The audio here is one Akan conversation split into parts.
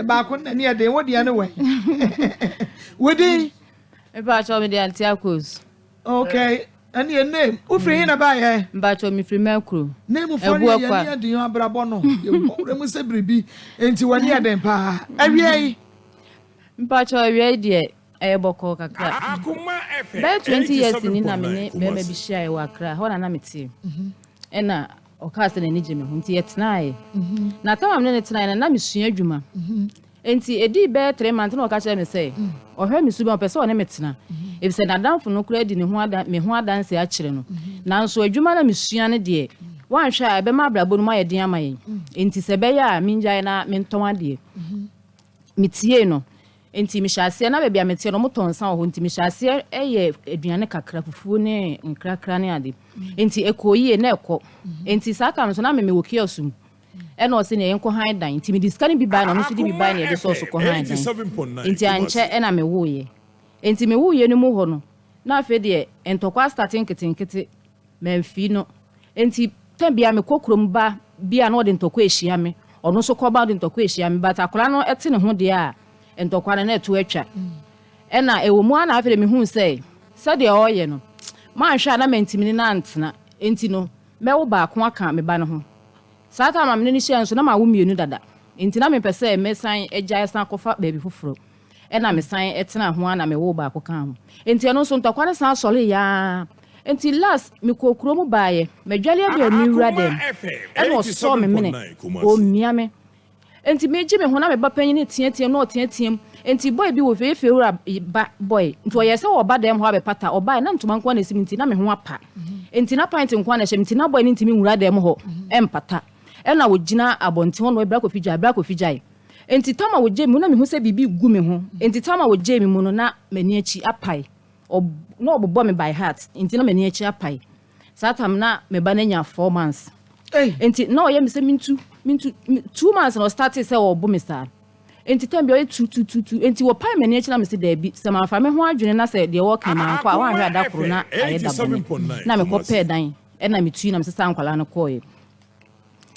ba ko na ne de wo de ane we wodi e ba cho me de Antiakos okay and your name ufri na ba ye mba cho me free makro name for ye ne de abrabo no ye mu se bribi enti wani aden pa awie mba cho awie de boko kakra by 20 years ni na me be bi share wa kra ho na meti ena o ka se na ni je me ho nti yetnae na tamam ne tnae na mesua adwuma enti edi be 3 months na o ka kire me say o hwe me su be o pese o ne metna e bi se na danfo no kra di ne ho ada me ho adanse a kire no na nso adwuma na mesua ne de wan hwe a be ma brabo no ma ye den amaye enti se be ya minjae na me nton ade mitie no enti mi hyase na bebia metie no motonsa ho enti mi hyase eye aduane kakra fufuo ne nkrakra ne ade enti ekoyi na ekọ enti saka no so na me woki osum e na o se ne enko han dan enti mi diskani bi ba na no so di bi ba na ye de so ko han dan enti anche e na me woye enti me woye no mu ho no na afi de entokwa starting kitinkiti memfi no enti tambia me kokrom ba bia na o de ntokwa ehia me ono so ko ba de ntokwa ehia me but akora no ete ne ho de a entokwa na eto atwa ena ewo mu ana afere me hu say de oye no ma hwa na mentimi na antena enti no mewo ba ko aka me ba no ho sata ma me ni hye nso na ma wo mienu dada enti na me pese me san agya san kofa baby foforo ena me san etena ho ana me wo ba ko kan ho enti eno so ntokwa ne san sole ya enti last me kokuro mu baaye medwale ade aniwura dem eno so me mene o mia me enti meji me ho na me ba panyin tie no tie enti boy bi wo fefe wura ba boy enti o yese wo ba dem ho abepata o ba na ntuma nkwa na siminti na me ho apa enti na pint nkwa na hyemti na boy ni ntimi wura dem ho empata ena wo gina abonti ho no bra ko fijai enti tama wo je mi na me hu se bibi gu me ho enti tama wo je mi mu no na mani achi apai o no obobo me by heart enti na mani achi apai satam na me ba na nya 4 months enti na o ye mi se mintu 2 months no start say wo bo me star enti tembe o 2 enti wo pai mani achi na me se da bi se ma fa me ho adwene na se de wo kan man kwa wan hwe adakoro na ayeda bo na me ko pe dan e na me tu na me se sankwala no koye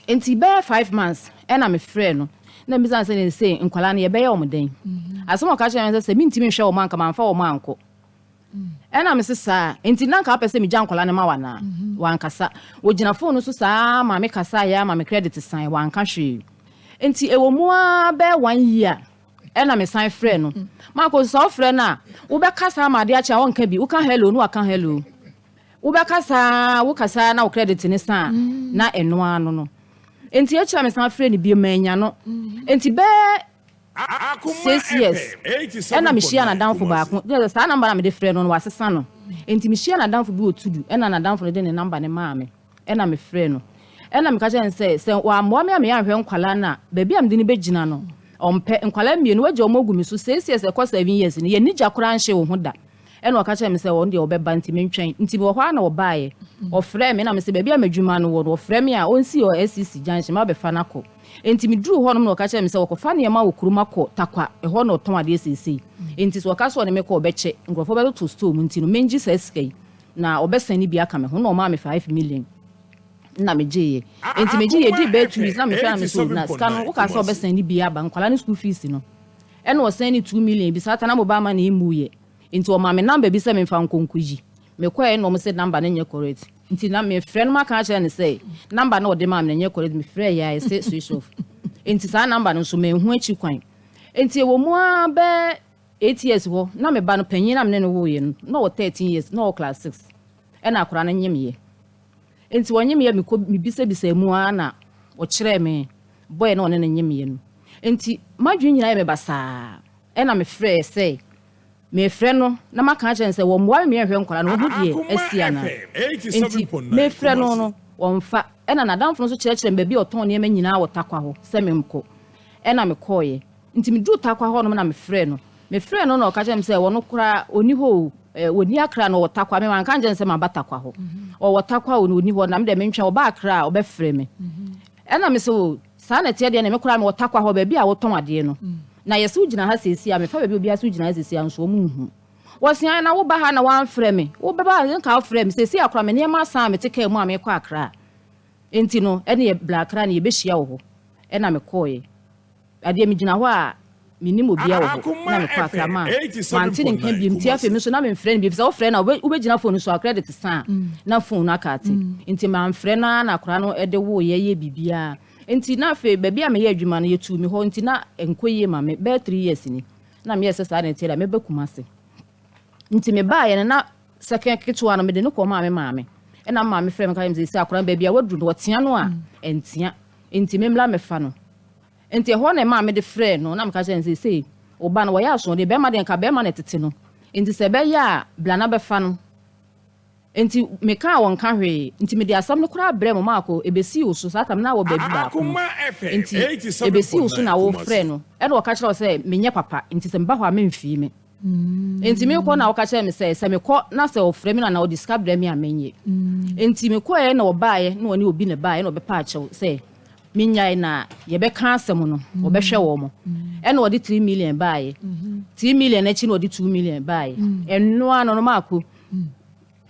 enti be 5 months e na me frɛ no na me say ne say nkwala na ye be ye o mden aso ka kye me say me ntimi hwe o man ka man fa o man ko e na me se sa enti na ka pese me gya nkwala na ma wana wankasa wo gina phone so sa ma me kasa ya ma me credit sign wanka hwe enti ewo mu a be 1 year e na me sign frɛ no ma ko so frɛ na wo be kasa ma de a kya wonka bi wo ka hello no aka hello wo be kasa wo kasa na wo credit ni sa na eno ano no enti e kya me sign frɛ ni bi manya no enti be 6 years ena me hia na danfo ba ko de sa number na me de frɛ no wasesa no enti me hia na danfo bi otudu ena na danfo de ne number ne ma me ena me frɛ no ena me ka kye se wa mo me ya hwɛ nkwala na ba bi am de ne begina no ompe nkwala mienu waje omogu mi so 6 years ekɔ 7 years ni ye nija kora nhye wo ho da ena o ka kye me se wo de obeba nti me ntwen nti wo hwa na wo baaye o frɛ me na me se ba bi amadwuma no wo frɛ me a onsi o SCC junction ma be fa na ko enti mi duru honom no ka kye me se wo kofa ne ma wo kuruma ko takwa e ho no ton ade sisi enti so ka so ne me ko obeche ngrofo be to store mu enti no menji SK na obesani bi aka me ho no ma me 5 million na me je enti me je di be 2 years na me fa na me so na ska no wo ka so obesani bi aba nkwala ne school fees no e no send 2 million bi sata na mo ba ma na emuye enti o ma me number bi se me fa nkonkuji me kwa e no mo se number na nye correct nti na me friend ma ka kire ne say number na o de ma me nye correct me frɛ ya e say switch off enti sa number no so me hu achi kwan enti wo mu a be 8 years wo na me ba no panyin na me ne wo ye no wo 13 years no class 6 e na akora na nyemye enti wonyemye me bisa mu a na o kire me boy na one na nyemye no enti madwe nyina ye me basa e na me frɛ say me frɛ no na maka kire se wo mwa me hwɛ nkwala no ho die asia na enti me frɛ no wo mfa e na nadamfo no so kire me bi oton ne ma nyina wo takwa ho se me mko e na me koye enti me du takwa ho no na me frɛ no na o ka kire me se wo no kura oni ho woni akra no wo takwa me wanka nje se ma batakwa ho o wo takwa oni ho na me de me ntwa wo ba akra o be frɛ me e na me se wo sa na tie de na me kura me wo takwa ho ba bi a wo ton ade no na yesu gina ha sesi a me fa ba bi asu gina ha sesi a nso mu hu wo sia na wo ba ha na wan frɛ me wo be ba nka wo frɛ me sesi akra me ne ma san me teka mu a me kwa akra enti no ene ye black ra na ye be hia wo ho e na me koye ade me gina ho a minim obia wo na me kwa akra ma manti ne nka bi mti afi me so na me frɛ ne bi so frɛ na wo gina phone so credit sa na phone na akate nti ma frɛ na akra no ede wo ye bibia nti na afi ba bia me ye adwuma no yetu mi ho nti na enkoye ma me be 3 years ni na me yesa sa na ti la me be kumase nti me ba ye na second kitwa no me de no ko ma me na ma me frɛ me ka me say akra ba bia wadru no tia no a entia nti me mla me fa no enti ho na ma me de frɛ no na me ka say oba no ya so de be ma de nka be ma na tete no enti se be ya bla na be fa no enti me ka won ka hwe enti me de asam no kura brɛ mo maako ebesi wo so satam na wo ba bi ba enti ebesi wo so na wo frɛ no e no ka kyerɛ say menye papa enti se me ba ho a me mfi me enti me ko na wo ka kyerɛ me say me ko na se wo frɛ me na wo discover brɛ me a menye enti me ko ye na wo baaye na woni obi na baaye na obe pa kyɛw say minyai na ye be ka asem no obehwe wo mo e na odi 3 million baaye 3 million na chi na odi 2 million baaye eno ano no maako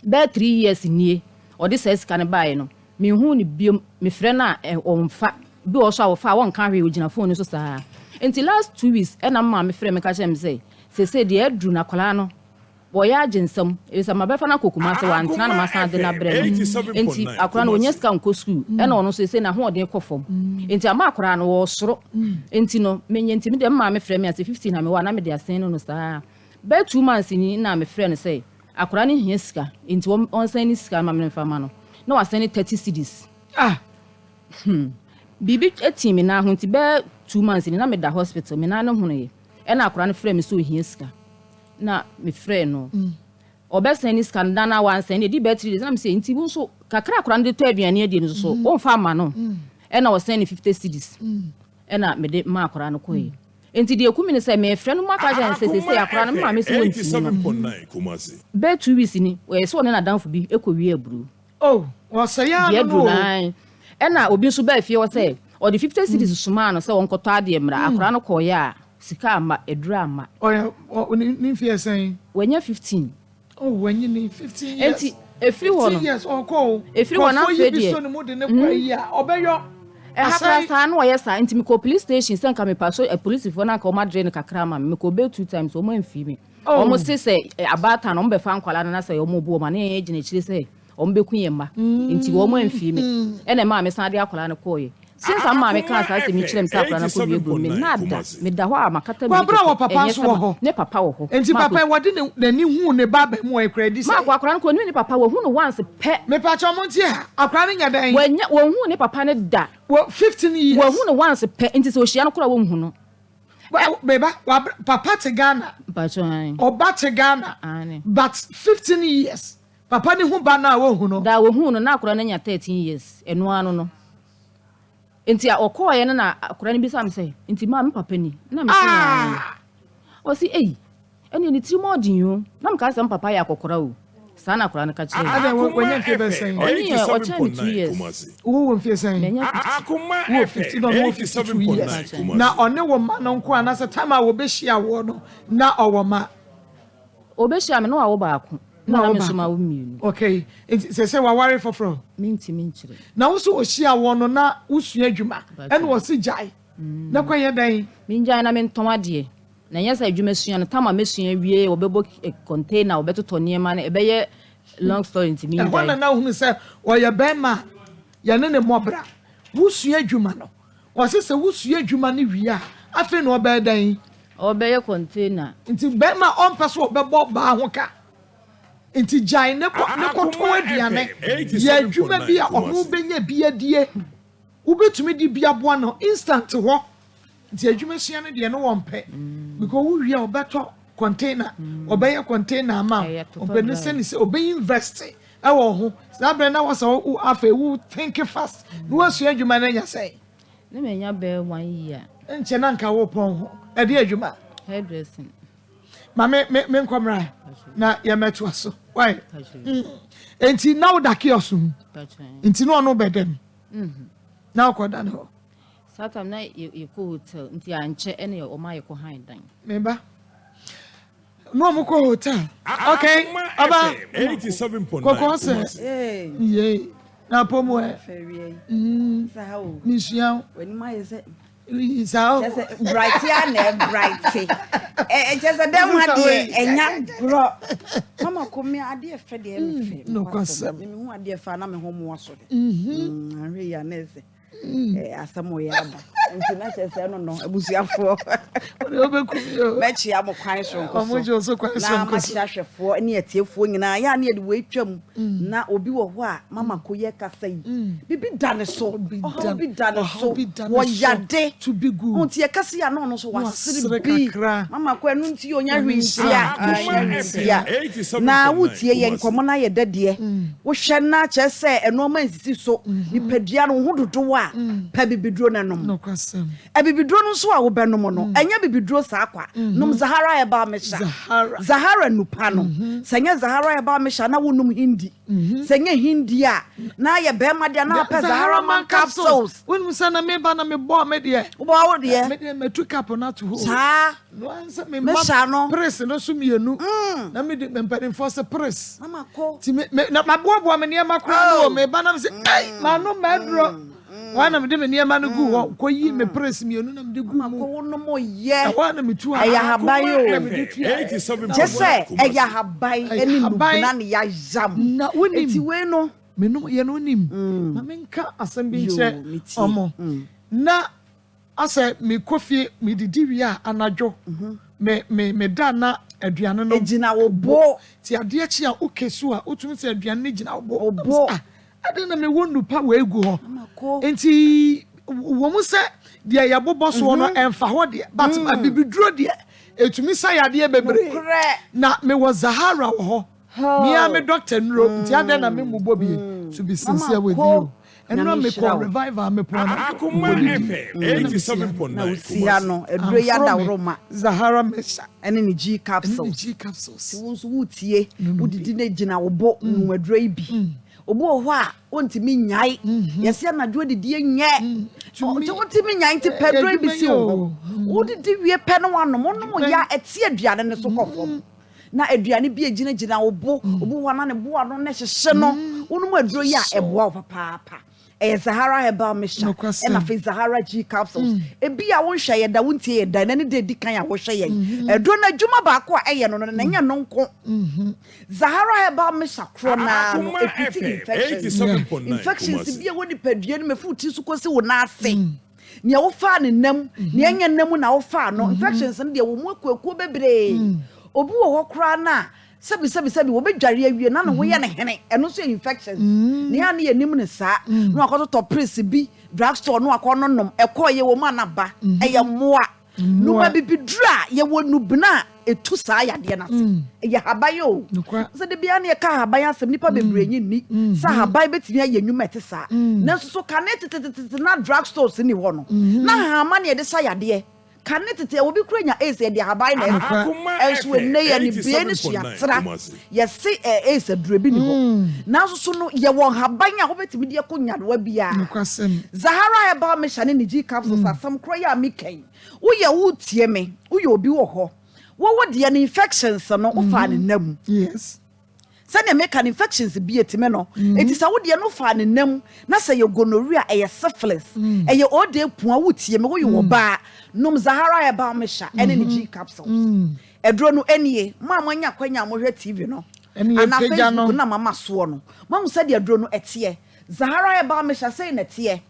be 3 years nie odi say sika ne baaye no me hu ni biom me frɛ na omfa bi wo so a wo fa won ka hwe ogina phone so saa until last 2 weeks e na ma me frɛ me ka kyerɛ me say de adru na kwala no boya aginsam esa mabefa na kokuma se wantena na masa de na brɛ enti akora no onye ska nko school e na ono so se na ho ode kɔfom enti ama akora no wo soro enti no menye enti me de ma me frɛ me ase 15 na me wa na me de asen no saa be 2 months ni na me frɛ no say akora ne hia sika enti on san ni sika ma me fa ma no na wa san 30 cedis bibi etimi na ho enti be 2 months ni na me da hospital me na no hono ye e na akora no frɛ me so hia sika na me frɛ no obesen ni skanda na wan sen di battery na me say nti bu so kakra akora de to aduane adi no so on fa ma no e na wo sen 50 cedis e na me de ma akora no koyi enti de ekumi ni say me frɛ no maka jan say akora no ma me so nti be 2 weeks ni we so ne na danfo bi ekowie aburu wo say ya no e na obi so ba fie wo say o de 50 cedis so ma no say won kɔtɔ ade mra akora no koyi a sika ama edura ama ni fie sen wanya 15 wanya ni 15 years enti efiri wo no yes onko efiri wo na fe die so ne mu de ne kwa yi a obeyo asa na wo sa enti me ko police station sen ka me paso police fo na ka o ma dre ne kakra ma me ko be 2 times o ma mfi me o mo se abata no mbe fa nkwala na say o mo bu o ma na ye gina chire say o mbe kunye ma enti wo ma mfi me e na ma me san de akwala ne koye since I'm my class, I say me chilem sakra na ko bi me nada me da ho a makata me bra papa so ho ne papa wo ho enti papa wo de ne ni hu ne baba mu e credit ma akra no ko ni papa wo hu no once pe me pa cho monti a akra ne nya dan wo hu ne papa ne da wo 15 years wo hu no once pe enti so hia no kura wo hu no beba papa te Ghana pa cho an oba te Ghana but 15 years papa ne hu ba na wo hu no da wo hu no na akra ne nya 13 years eno anu no enti a okoye na akora ni bisa me say enti ma me papa ni na me say o si eni ni trimo din yo na me ka say papa ya akokora o sa na akora na ka chire wanya mfie be sen oni o cha ni 2 years wo mfie sen akoma 50 no 52 years na one wo ma no nko ana say time a wo be hia wo no na owo ma obehia me no a wo ba ako na me so ma wo mienu okay say wa worry for from minti chire na wo so ohia wo no na usua adwuma ene wo se jai na kwaye dan minjai na me ntomade na nyesa adwuma sua no tama mesua wie wo bebo container wo betoto niema na ebeye long story nti minjai na hu se wo ye bema ya ne mobra usua adwuma no wo se usua adwuma ne wie a afi no obe dan obeye container nti bema on person obebo ba ho ka nti jai ne ko to aduane ya adwuma bi a ono benya bia die ubetumi di bia boa no instant ho nti adwuma sua no de no wonpe because wo wi a obeto container obeye container ma obene se obey invest e wo ho sabre na wasa wo afa wo think fast no asua adwuma na nya sei ne menya be 1 year nche na nka wo pon ho e de adwuma hairdressing ma me nkomra na ya meto aso why enti now da kiosu enti no no bedem now ko dan ho satam na you go hotel enti anche ene o ma yeko han dan memba no mo ko hotel okay aba 87.9 ko se ye na pomo e sa ha o ni sia wani ma ye se So bright and bright. Just a damn idea and young bro. Mama come me idea for the no question. Me who idea for na me home was so. Really anese. Asamo yaba. Nti say no abusiafo. Mechi am kwan so nko. Omojo so kwan so nko. Na mahwefo ne etiefo nyina ya na de we twam na obi wo ho a mama koye kasa yi. Bibi dane so, bibi dane so. Wo yade to be good. Nti ye kasa ya no so wasere bi. Mama ko enu nti onya hwintia. Na wutie ye nkomo na ye dade. Wo hwe na che se enoma nsisi so. Nipadua no ho dodo a pa bibiduro na nom. No question. Bibiduro no so a wo benom no. Enya bibiduro sa kwa. Nom Zahara eba mesha. Zahara nupa no. Senya Zahara eba mesha na wonum hindi. Senya hindi a na ye be ma de na pa Zahara man capsules. When sana me ba na me bo me de. Wo wo de. Me de me took up na to ho. Sa. No answer me mesha no. Press no so mienu. Na me de me pardon for se press. Mama ko. Ti me na maboa me ne makra no me ba na me say ai ma no medro. Wana me de me niema no gu ho koyi me press mienu na me de gu mu. Ko no mo ye. Wana me tu aya habayo. 87. Just say aya habai eni nubuna ne ya jam. Na wonim. Eti we no. Me no ye no nim. Ma me nka asem bi nche omo. Na ase me kofie me didi wi a anadwo. Me da na aduane no. Ejina wo bo. Ti ade achi a okesu a otumi se aduane ne jina wo bo. Adena me wonu pa we egu ho. Enti wo mu se de ya bobo so no emfa ho de but bibiduro de etumi sa yade bebre na me was Zahara wo ho me am doctor nro nti adena me mubo bi to be sincere with you and no me call revival me plan Akuma FM 87.9 na usia no eduro ya da roma Zahara mesha ene ni G capsules ti wo so wutie udidi na gina wo bo no eduro ibi obo ho a ontimi nyai yesi anadwo didi nye ontimi nyai ti pedro bi si o wodidi wie pe no wanom no ya eti aduane ne so kofom na aduane bi agina obo ho na ne bo ano ne hyehye no wonum aduro ya eboa papa Zahara herbal mixture and a Zahara G capsules. Ebi a won hwe ye da won tie ye da na ne de dikan a wo hwe ye. Edro na dwuma ba ko a eye no no na nya no nko. Zahara herbal mixture kro na infections bi a woni padua no mefuti so kosi wo na ase. Nia wo fa ne nam, nia nya nam na wo fa no infections no de wo mu akuakuo bebre. Obi wo ho kra na Sabi wo bedware awie na no wo ye ne hene eno so infections ne ya ne yanim ne sa no akoto to press bi drugstore no akono nom ekoye wo ma na ba eye moa no ba bibidura ye wo nubna etu sa yade na se eye habayo so de bia ne ka habaya asem nipa bebre nyi ni sa habay betimi aye nwuma ete sa na so kanete na drugstores ni ho no na ha ma ne de sa yade kanetete obi kuranya ace de habai na enso ne ye ne bie ne suatra ye se ace durebi ni ho na so no ye won haban a obetimi de konya do bia Zahara herbal mixture ne G capsules asam kroya mi kan wo ye wo tie me wo ye obi wo ho wo de ne infections no wo fa ne nam yes sani make an infections bi etime no enti sa wo de no fa ne nam na say ye gonorrhea eye syphilis eye ode pua wo tie me wo ye wo ba nom Zahara herbal mixture ene G capsules edro no enie ma amanya kwanya mo hwe TV no ana Facebook na mama so no mamu say de edro no etie Zahara herbal mixture say na tie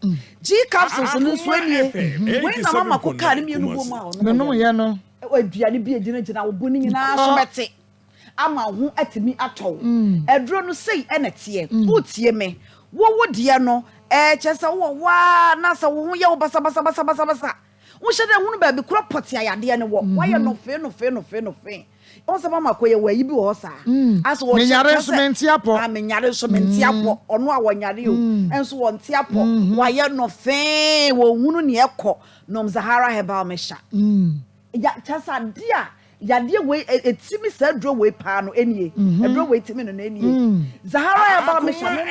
G capsules no so enie when na mama ko ka ne mienu bo ma no ye no aduane bi agina wo bo ni nyina so bete ama ho atimi atɔ edro no sei enetie utie me wo de no chesa wo wa na sa wo ho ye wo basa wo hye de hunu ba bi kura pɔte ayade ne wo ye no fe on se mama koye wa yi bi wo sa aso wo menyare so mentiapo menyare so mentiapo ono a wonyare o enso wo ntiapo wa ye no fe wo hunu ne ekɔ nom Zahara herbal mixture ya chesa dia yade we etimi sa dro we pa no enie edro we etimi no enie Zahara herbal mixture no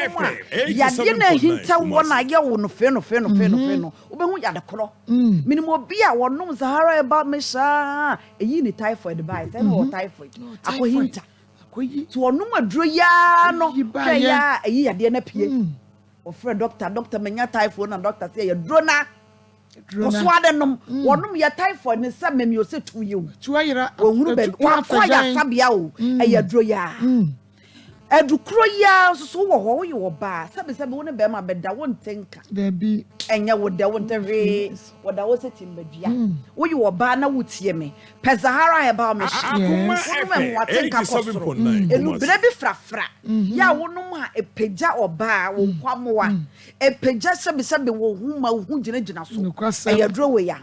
yade na hinta wona ye wo no fe no obehu yade kro minimo bi a wonom Zahara herbal mixture eyi ni typhoid bai say no typhoid akohinta akoyi to wonom adro ya no hwe ya eyi yade na pie o frɛ doctor menya typhoid na doctor say ye dro na Oswade nom wonum ye typhoid ne sa memi o se tu ye o tuayira ohunu be wa kwa ya sabia o eya duro ya edukuro ya so wo ho ye wo ba sabe wo ne be ma beda wo ntenka there be enya wo da wo ntere wo da wo se timbadua wo ye wo ba na wo tie me pe Zahara Herbal me wo wa tenka kosoro enu bere bi frafra ya wo nom a epagya oba wo kwamoa epagya sabe wo huma hu gina so eya duro we ya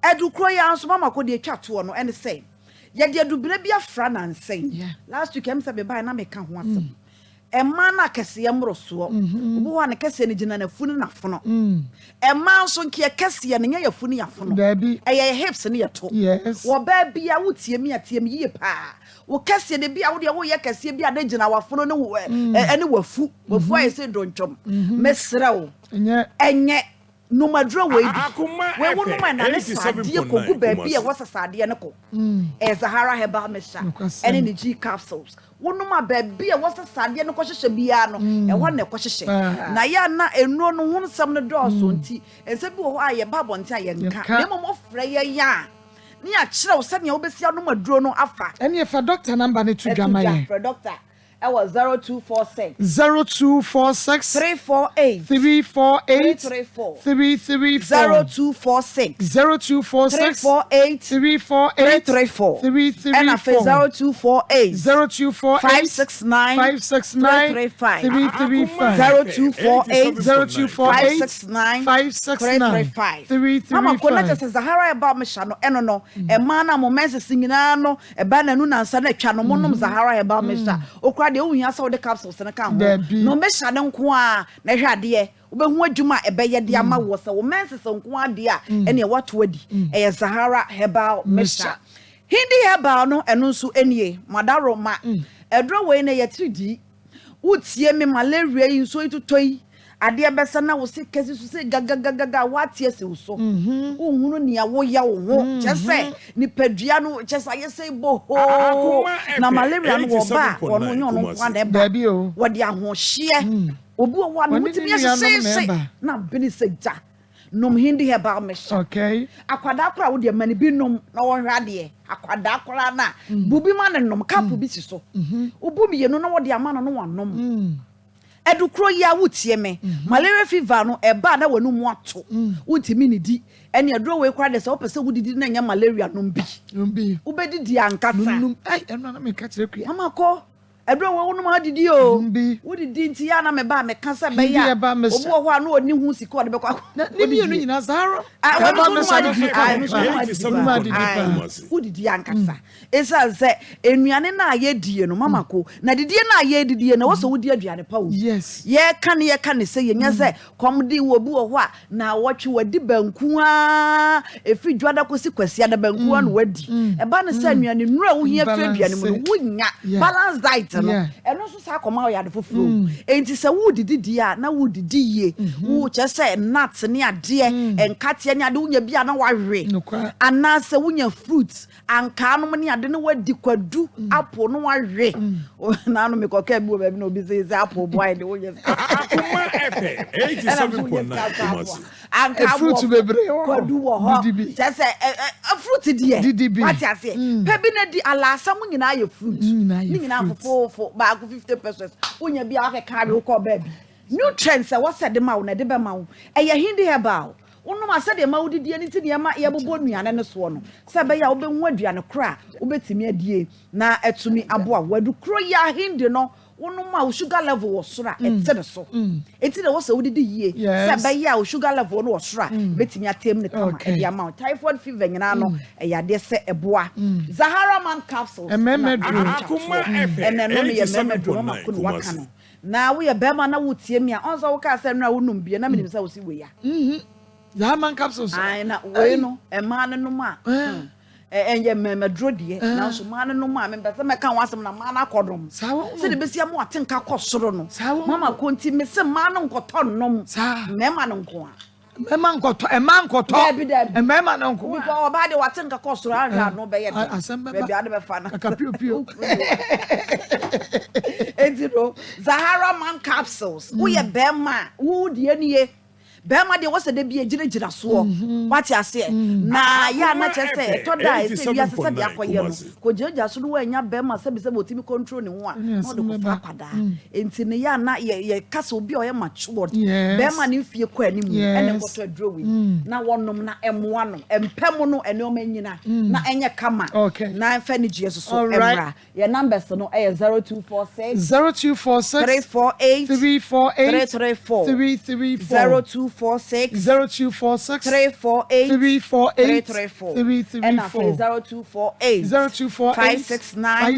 edukuro ya nso mama ko de atwa to no ene say ye de adubere bi afra na nsen last week em say be buy na me ka ho asem Emma na kese ye mroso obo wa na kese ne gina na funu na fono Emma nso nke kese ye ne ya funu ya fono eye hips ne ye to wo ba bia wotie mi atie mi ye pa wo kese de bia wo de wo ye kese bia de gina wa fono ne ene wafu aye se dontwom mesra wo enye no madro we wo no man na ne sadie kogu ba bia wo sasade ne ko Zahara Herbal Mesha ene ne G capsules wo no ma ba bia wo sasade ne ko hyehye bia no ho ne ko hyehye na ya na enu no hu nsam ne do so nti ense bi wo ho aye ba bonte aye nka ne mo frɛ ye ya ni a kyerɛ wo sɛ ne wo besia no madro no afa ene fa doctor number ne to dwama ye doctor I was 0246 348 334 0246 348 and 0248 569 Mama kona just Zahara Herbal Mesha no eno no e man na mo message nyina no e ba nanu nansa na twa no monom Zahara Herbal Mesha okra de ohia sa wo de capsules na ka ho no mesha ne nko a na hwade obehu adwuma ebeye de ama wo sa wo message nko a de a ene wato adi e Zahara Herbal Mesha Hindi Herbal no eno nso enie madaro ma edro we na ye 3D wotie me malaria yi nso itotoi ade besa na wo se kesi so se gagagaga watie se wo so ohunu ne wo ya wo ho chese ni padua no chese ayese bo ho na malaria no wo ba wono nyo no kwa na ba wo de ahohye obi wo no mutimi se na bini se ja nom Hindi Herbal Mesha okay akwada akora wo de mani bi nom na wo hwade akwada akora na bubi ma ne nom kapu bi si so obu mi ye no na wo de ama no no wanom edukro ya wutie me malaria fever no eba na wanu mu ato wutimi ne di ene eduro we kwra de se opese wudidi na nya malaria no mbi ubedidi ankasa ai eno na me ka kire kwa mama ko eduro we wonu ma didi o wudidi nti ya na me ba me kasa be ya obo ho a no oni hu sika de be kwa ne bi enu nyina Zahara wudidi ankasa esa se enuane na aye die no mama ko na didie na aye didie na wo so wudi aduane pa wo yes ye ka ne se ye nya se komdi wo bi wo ho a na wotwe wadi banku a efi dwada kosi kwasi ada banku a no wadi e ba ne se anuane nura wo hia fe aduane mu no wonya balance diet no eno so sa koma wo ya de foforo enti se wudidi die a na wudidi ye wo che se nuts ne ade enkate ne ade wonya bia na wawe ana se wonya fruits anka no ne ade ne wadi kwadu apple no wawe na no me koka bi obi na obi say apple boy de wonya Akuma FM 87.9 anka fruit bebre kwadu wo ho che se fruit die what you say pe bi na di alasa mu nyina ye fruit ni nyina fofo ba 50% wonya bia akeka bi ko ba bi nutrients what said the ma na de be ma wo eye Hindi Herbal Uno ma se de ma wudidi ani ti de ma ye bobo nuane ne so no se be ya obehu aduane kra obetimi adie na etumi aboa wadu kro ya Hindi no uno ma o sugar level wo sora ete ne so eti de wo se wudidi yie se be ya o sugar level no wo sora betimi atem ne kama e dia ma typhoid fever nyina no e ya de se eboa Zahara man capsules Akuma FM no me ye memedro ma ko no waka no na wo ye be ma na wotie mi a onzo wo ka se no a wonum bie na me nim se wo si we ya Zahara capsules ai na we no e ma no ma enye memedro de na so ma no ma me be se me ka wasem na ma na kodom se de besia mo atenka kosoro no mama ko nti me se ma no nkoto nom me ma no nko a Mema nkoto mema no nko bi ko ba de watenka kosoro ahwa no be ye be bi ade be fa na ka piu Zahara man capsules wo ye be ma wo de anie bema de wo se de bia gira so what ya say na ya na che say to da e se bia se de akoye no ko gira so no anya bema se bi se otimi control ne ho a no de ko fa kwada enti ne ya na ye kasa obi o ye matured bema ne fie kwa animu ene ko to adro wi na wonom na emoa no empem no ene o manyina na enye kama na fa ne Jesus so emra your numbers no 0246 348 334 0246 348 334 and 0248 569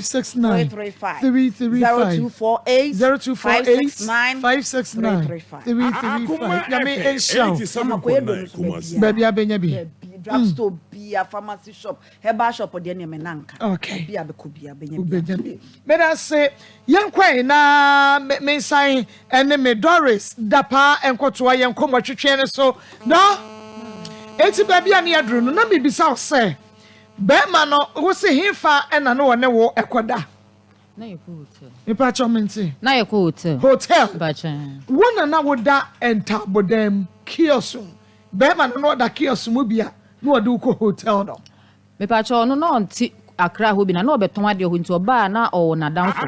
335 569 baby abenya bi drugstore bia pharmacy shop herbal shop de ne menanka bia be ko bia benya bi better say yankwai na me sign ene me Doris dapa enkotoa yankomo twetwe ne so no eti baby ani adru no na me bisa say be ma no wo se hifa ena no wone wo ekoda na yeko hotel ipa chomenti na yeko hotel bacha wona na woda entabodem kiosk be ma no da kiosk mu bia no wode ko hotel no me pacho no no nti Accra ho bi na obeton ade ho nti oba na o na dan fo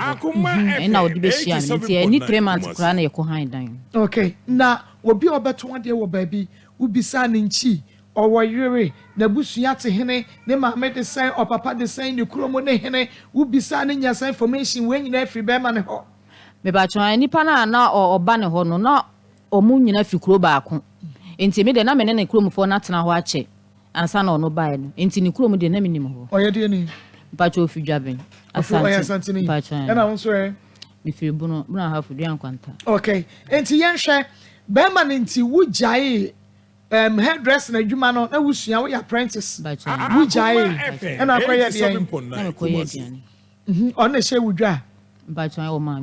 na odi be hia nti ni 3 months kra na yeko han dan okay na obi obeton ade wo baabi ubisa ne nchi owoyere na busua te hene ne maame de san o papa de san ne kromo ne hene ubisa ne nya san information we nyina afri be ma ne ho me pacho nipa na oba ne ho no na omu nyina afri kro baako nti me de na me ne kromo fo na tena ho ache ansa na ono bae no enti ni kurom de na minim ho oyede ni pacho ofidwaben asante pacho na wonso e mi fi bunu hafu duan kwanta okay enti yenhwe be ma ne nti wujai hairdresser na adwuma no na wusua wo apprentice wujai na akoye de na akoye de ona hye wudwa pacho o ma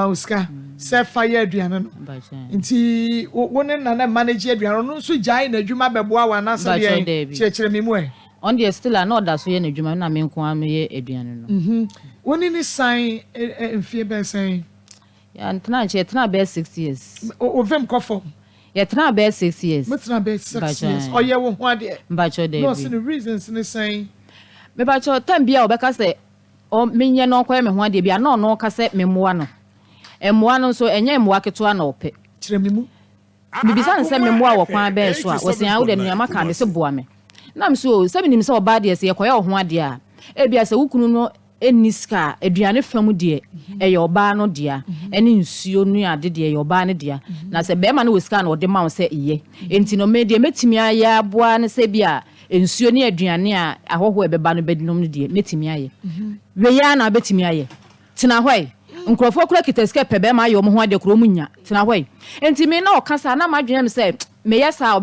uska se fire aduane no nti wone na manage aduane no so jai na adwuma beboa wa na se de chekere mimu e on the still another so ye na adwuma na me nko ameye aduane no woni ni sign enfie be sign ya tena be 6 years o vem kofo ya tena be 6 years tena be 6 years oye wo ho ade pacho de no so the reasons ni sign me pacho tambia obeka se o menye no kwa me ho ade bia na no ka se memoa no emoa no so enye emoa keto na ope kire mimu bibisa ne se memoa wo kwa be so a wosia wo de nuama ka me se boa me na me so se binim se oba de se ye koya ho ade a e bia se wukunu no eniska aduane fam de e ye oba no dia ene nsuo nu ade de ye oba ne dia na se be ma no wiska na ode ma wo se iye enti no me de metimi aya aboa ne se bia ensuo ne aduane a ahoho ebeba no bedinom ne de metimi aye we ya na betimi aye tena hwai nkrofo kura kitaske pebe ma yo mo ho ade kro munya tena hwai enti me na okasa na madwene me se me yesa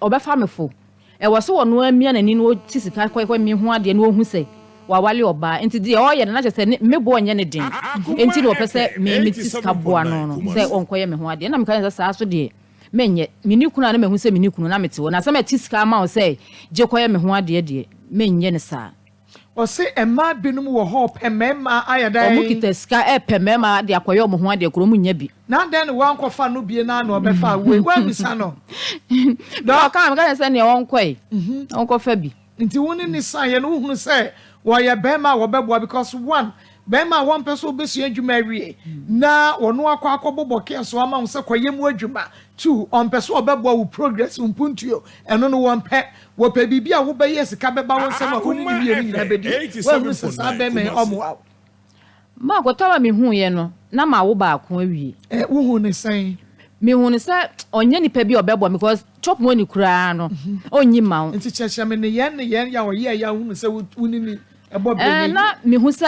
obe famefo e wo so wono amia nani no tisika kwekwe me ho ade no hu se wa wale oba enti de o ye na chese me bo onye ne den enti do pese me tisika boa no se onkoye me ho ade na me kan sa so de menye mini kunu na me hu se mini kunu na mete wo na se me tisika ma o se je koye me ho ade de menye ne sa o se ema binum wo ho pemema ayada o mukita ska pemema de akoye o ho ade kro munya bi na den wan kofa no bie na na obefa we wan bisa no do ka am ga se ne won koy won kofa bi nti woni ni san ye no hunu se wo ye bema wo beboa because one bema one person obesu adwuma wie na wono akwa bobo keso ama wo se koye mu adwuma two on person obeboa wo progress mpuntuo eno no won pe wo pe bibia wo be yes ka beba won se ma ko ni wie ni na bedi wo se sa be me omo ma ko tawa me hu ye no na ma wo ba ko awie wo hu ne san me hu ne sa onye ni pe bi obeboa because chop mo ni kura no onyi ma nti cheche me ne yen ya wo ye ya hu se wuni ni ebo be ni na me hu se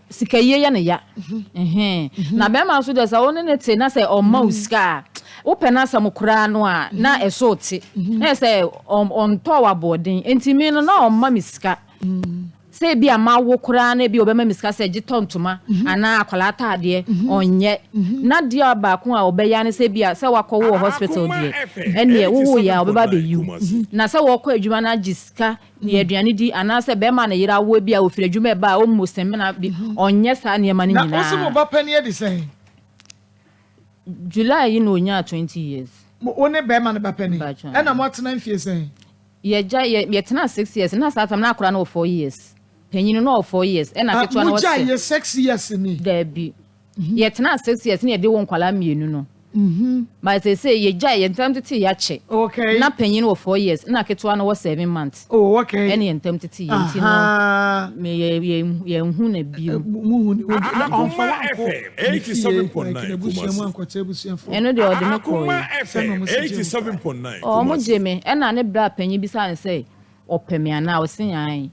sikaye ya ne ya na be ma so de sa woni ne te na se o ma usika wo pena sam kura no a na eso te na se on to wa boarding enti me no na o ma misika se bia ma wo kura na bia obema misika se gitontoma ana akwalata ade onye na dia ba ko a obeya ne se bia se wakọ wo hospital die ene wo ya obeba be yu na se wo kọ adwuma na giska ne aduane di ana se be ma na yira wo bia ofire adwuma ba o musem na bi onye sa ne ma ne nyina na wo se mo ba pani e di sen July no nya 20 years one be ma ne ba pani e na mo tena mfie sen ye tena 6 years na sa tam na akora na 4 years panyin no 4 years e na keto na wo ja ye 6 years ni da bi ye tena 6 years ni ye de won kwala mienu no but say ye ja ye ntam tete ya che okay na panyin wo 4 years na keto na 7 months oh okay any ntam tete ye nti no me ye hu na bi mu hu ni on fa 87.9 eno de ode me ko 87.9 o mo jeme e na ne bra panyin bi sa ne say opemi ana o sin yan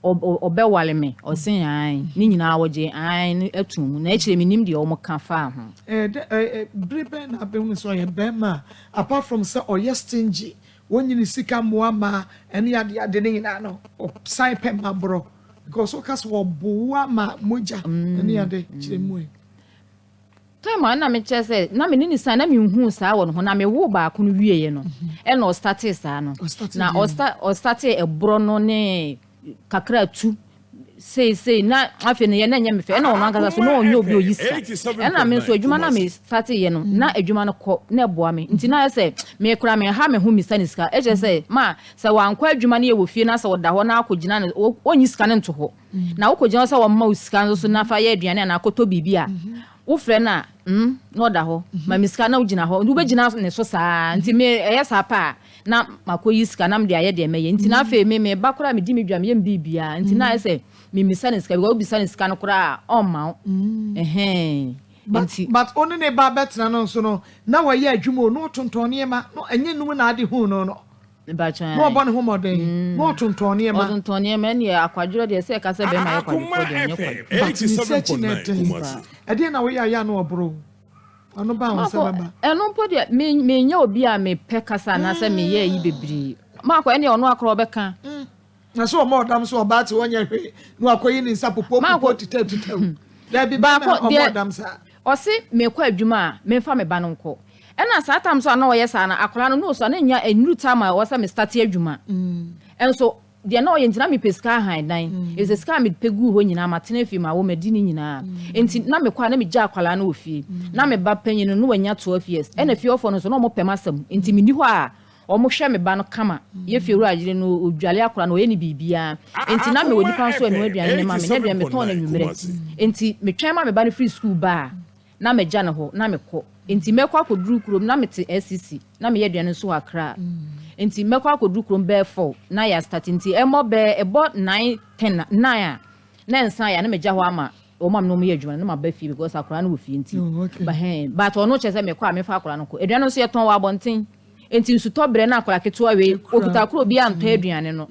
obewale me o sin yan ni nyina woje an atum na ekire me nim de o mo ka fa ho bribe na be hu so ye be ma apart from say o stingy wonyini sika moama ene ade ne nyina no o sign pe ma bro because o kas wo boa ma moja ene ade kire mu time na me chese na me ni sa na me hu sa wo no na me wo ba ko no wieye no e no start sa no na o start e bro no ne kakra tu say na afi ne ye na nya me fe na ono angaza so na onye obi oyisa e na me so adwuma na me start ye no na adwuma no ko na eboa me nti na say me kura me ha me hu mi saniska e je say ma say wankwa adwuma na ye wo fie na say woda ho na akogina na onyi sika ne nto ho na wokogina say wo ma usika so na fa ye aduane na akoto bibia wo frɛ na no da ho ma miska na ugina ho ndu begina ne so saa nti me eyesa pa na makoyi sika na me de aye de meye nti na fa me ba kura me di me dwa me yem bibia nti na say me misa ne sika we obisa ne sika no kura on ma but only ne ba betina no so no na wa ye adwumo no tontone ma no enye num na ade hu no ba chan no bon hu moden no tontone ma ne akwadworo de se ka se be ma ye kwadworo de nye kwa 87.9 ade na we ya no obro ono ba won se baba eno po de me nya obi a me pe kasa na se me ye yi bebiri mako ene ono akro beka na so mo dam so ba ti wonya hwe no akoyi ni nsa popo titew da bi ba mo dam sa o si me kwa adwuma me fa me ba no nko ena sa tam so na wo ye sa na akora no so na nya enuru time a wo sa me start adwuma enso de na wo ye ntina me peska han dan is ska me pegu ho nyina matena fi ma wo medi ni nyina enti na me kwa na me gya akwala na ofie na me ba panyin no wanya 12 years ena fi ofo no so na mo pemasam enti me ni ho a omo hwe me ba no kama ye firu agire no odwale akora no ye ni bibia enti na me woni pa so enu aduane ne ma me na bia me ton na nwumre enti me twen ma me ba no free school ba na me gya ne ho na me ko enti me kwa koduru krom na me te SCC na me ye aduane so akra enti me kwa koduru krom be 4 na ya start enti emo be ebo 9 10 9 na nsan ya na me gya ho ama o mam no me ye adwuma na ma ba fi because akora no wo fi enti ba but ono chese me kwa me fa akora no ko aduane so ye ton wa bonten enti nsuto bre na akora keto we okuta kro bi anto aduane no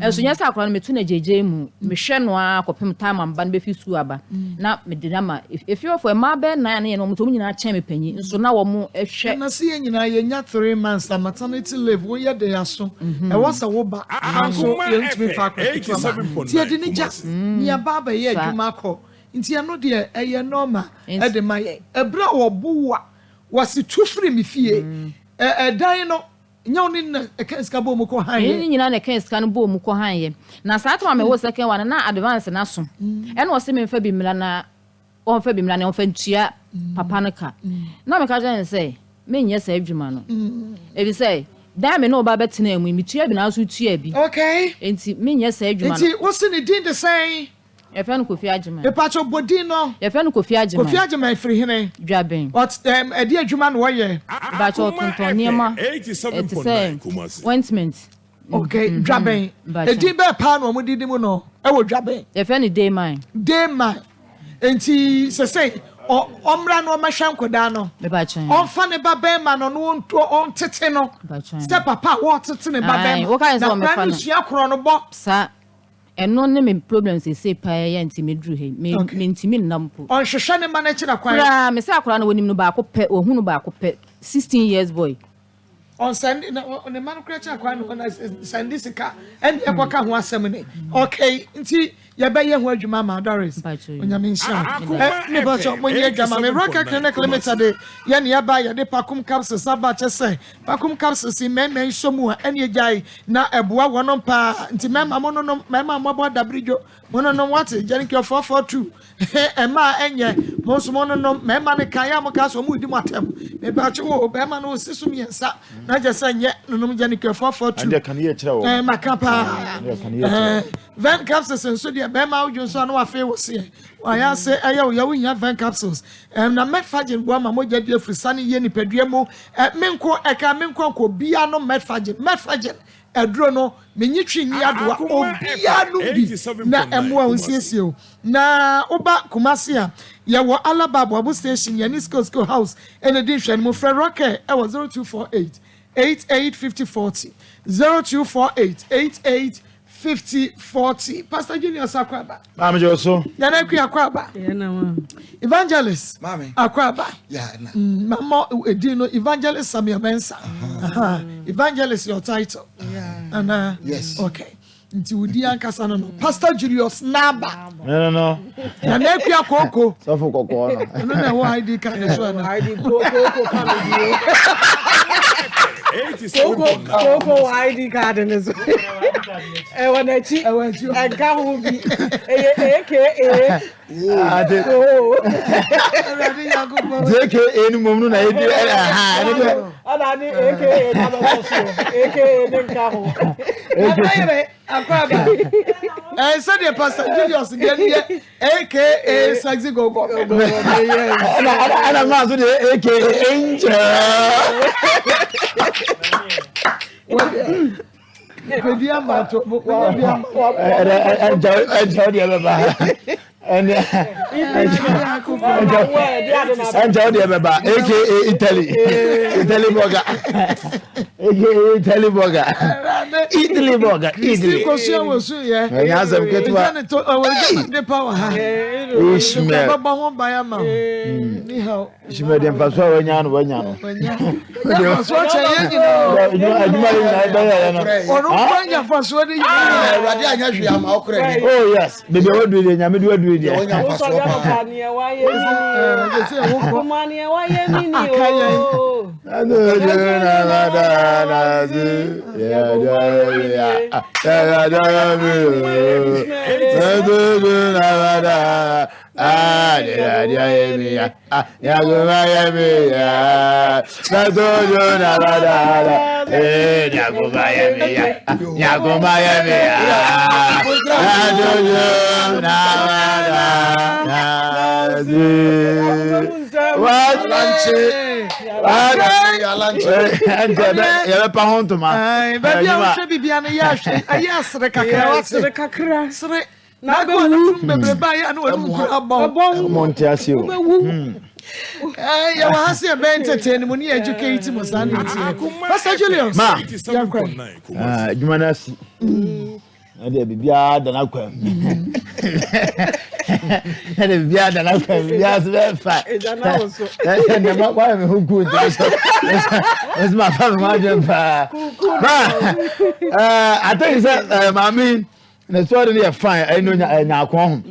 enso nya sa akora no metu na jeje mu me hwe no akopem time amba no be fi su aba na me de na ma if you for ma be na ye no mto nyina chen me panyi nso na wo mu ehwe na se ye nyina ye nya 3 months maternity leave wo ye de aso e wasa wo ba anso ye ntimi fa akora ti edi ni ja ni aba ye adwuma akọ nti ya no de eye normal e de ma ye ebra wo buwa wasi tufri mi fie dan no nya oni na kenska bo mu ko han ye ni nyina na kenska no bo mu ko han ye na sa atama me wo second one na advance na so e na o se me fa bi mla na o fa bi mla na o fa ntua papa no ka na me ka jan say me nye sa adwuma no e bi say dan me no ba betina mu mi tua bi na so tua bi okay enti me nye sa adwuma no enti wo se ni din de say e fa no Kofi Agyeman e pa cho bodi no e fa no Kofi Agyeman free hene dwaben but e di adwuma no wo ye ba cho tonton niema 87.9 ointment okay dwaben e di be pa no mo didi mu no e wo dwaben e fa ni day man enti se omra no ma hwan koda no me ba chan on fa ne ba be ma no no on tete no se papa wo tete ne ba be na me fa no sua kro no bo sa eno ne me problems say pa ya nti me dru he me ntimi nnampo on hwehwe ne ma na kira kwan ra me say akora na wonim no ba ko pe ohunu ba ko pe 16 years boy on send on the man kira kira kwan no send this ka and e kwa ka ho asem ne okay nti yɛbɛyɛ ho adwuma ma Doris onyame nhyira me ba so monye gama me Rocket Clinic Limited yɛ ne yɛba yɛde pakum capsules aba kyɛ sɛ pakum capsules mɛmɛ nso mu a ɛne gyae na ɛboa wɔnom pa nti mɛma mononom mɛma mɔbɔ dabridwo mononom wate gyanikio 442 ɛma ɛnyɛ monso mononom mɛma ne kan ya mo ka so mu di matem me ba wo bɛma no sisum yɛnsa na gye sɛ nyɛ nonom gyanikio 442 ande kan yɛ kyerɛ wo makapa Van capsules nso de bɛma wo nso no afi wo se waya se ɛyɛ wo yawo nya Van capsules na metfagin bo ama mogya de afrisa ne yɛ nipadua mu menko ko bia no metfagin aduro no menyi twinyi adoa obia no bi na ɛmoa onsiesie o na oba Kumasi a yɛwɔ Alaba Abu station yɛ ni school house ɛna di hwɛ no mo frɛ Rocket ɛwɔ 0248 885040 0248 885040 Pastor Junior Sakwaba Mama Joso yana ku akwaba Evangelist Mami akwaba na mama edino Evangelist Samuel Mensa Evangelist your title and yes okay nti wudi ankasa no Pastor Julius Naba no yana ku akoko so for kokko no na wo ID card so na ID koko family Koko ID card in so wanachi enka ho bi aka JK eni mom no na edi ana ni aka na ba so aka ni nka ho akwaba say the Pastor Julius get aka Saxi Gogo ana ma so de aka angel Pedia mato and aka Italy burger Italy burger question was so yeah yes I'm get the power Ishmael baba ho baya ma ni how Ishmael dem faso wanya no faso che ye ono kwanya faso de Awurade anya hwe ama okra ni oh yes baby what do nyame do dia wonya faso pa na go bebre ba ya na wonu abon Montiasio ya wa hase e be entertain mu ni educate mu sanity Pastor Julius ma Jumanasi ade bibia da na kwam ade bibia da na kwam bibia so be fa na ma kwa me hu good es ma fa ma jempa I think say mami na story no fine I know nya akon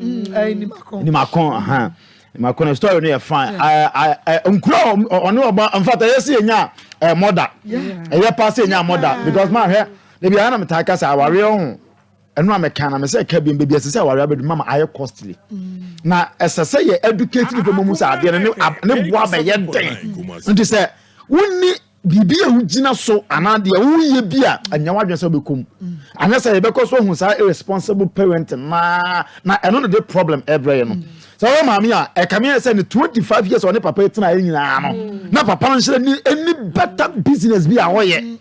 ni makon aha makon story no fine I nkuro ono oba mfata yesi nya mother e pass nya mother because man he dey be ana metaka say aware ho eno ameka na me say ka bi be say aware abedu mama aye costly na esese ye educate people mu say ade ne boa be ye den nti say wonni bibia ugina so anade wuye bia anyawa dwen so bekom anasa ye bekoso hu sa irresponsible parent na eno no the problem every no so we mama ya e kame say ne 25 years on papa etina nyina no na papa no nhire ni any better business bi a wo ye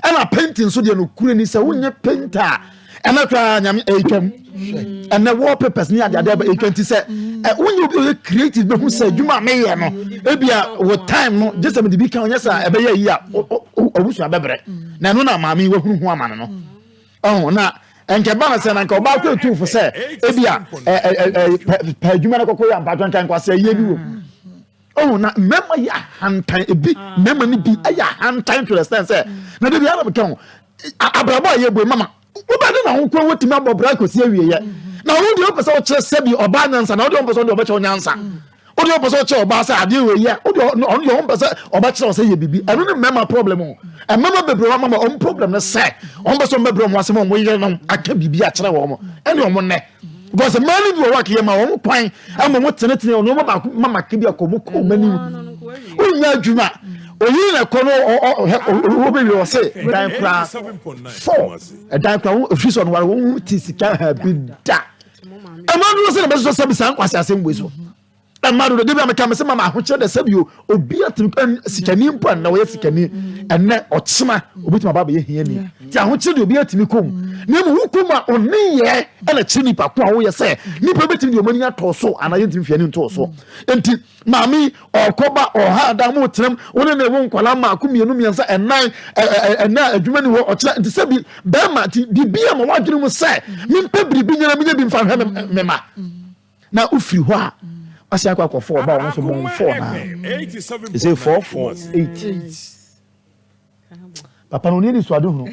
ena painting so de no kure ni say wonye painter ena kwa nyame etwam ena wallpapers ni ade ba etwanti say wonye be creative be hu say dwuma me ye no ebia with time no just me be kan onya say ebe ye yi a obusu abebre na no na maami we hunu hu amane no oh na enke ba na say na nka oba ko tu fo say ebia pa dwuma na kokko ya mpatwan kan kwa say ye bi wo oh na mema ya hantan ebi mema ni bi aya hantan to the sense say na de bi ara be kan abrabo ye bo mama ubade na ho ko wotimi abobra ko si awie ye na wo de opese o kire sebi oba nyansa na wo de opese o de oba che nyansa wo de opese o kire oba say ade we ya wo de on your opese oba kire o say ye bibi eno ne mema problem o e mema bebre wa mama on problem ne say on be so bebre mo asem o mo ye no aka bibi a kire wo mo ene o mo ne because many do work here ma wo kwan am mo tenetene o no mama ke bi akomo ko mani wo nya adwuma oyi na kono o be we say dan pra 4 e dan pra o fi so no wo ti sika ha bi da e ma do say na be so sabi san kwase asem we so e ma do de bi am ka me say mama ho kire de sabi o obi atim sikani mpa na wo sikani enne ochima obi tuma baba ye hia ni ti ho kire de obi atimi kom na mu hukuma oni ye na chini pa ko a wo ye say nipa betimi de omani ato so ana ye ntimi fie ni nto so enti mami okoba oha da mu trem woni na ewo nkwala ma akumienu miensa enan adwuma ni ho okira enti sabi be ma ti bibia ma wadwene mu say mimpe biribi nyana mi bi mfa hwe mema na ufiri ho a asia kwa 4 ba won so bon 4 na is it 4 4 8 papa no ni so ado hu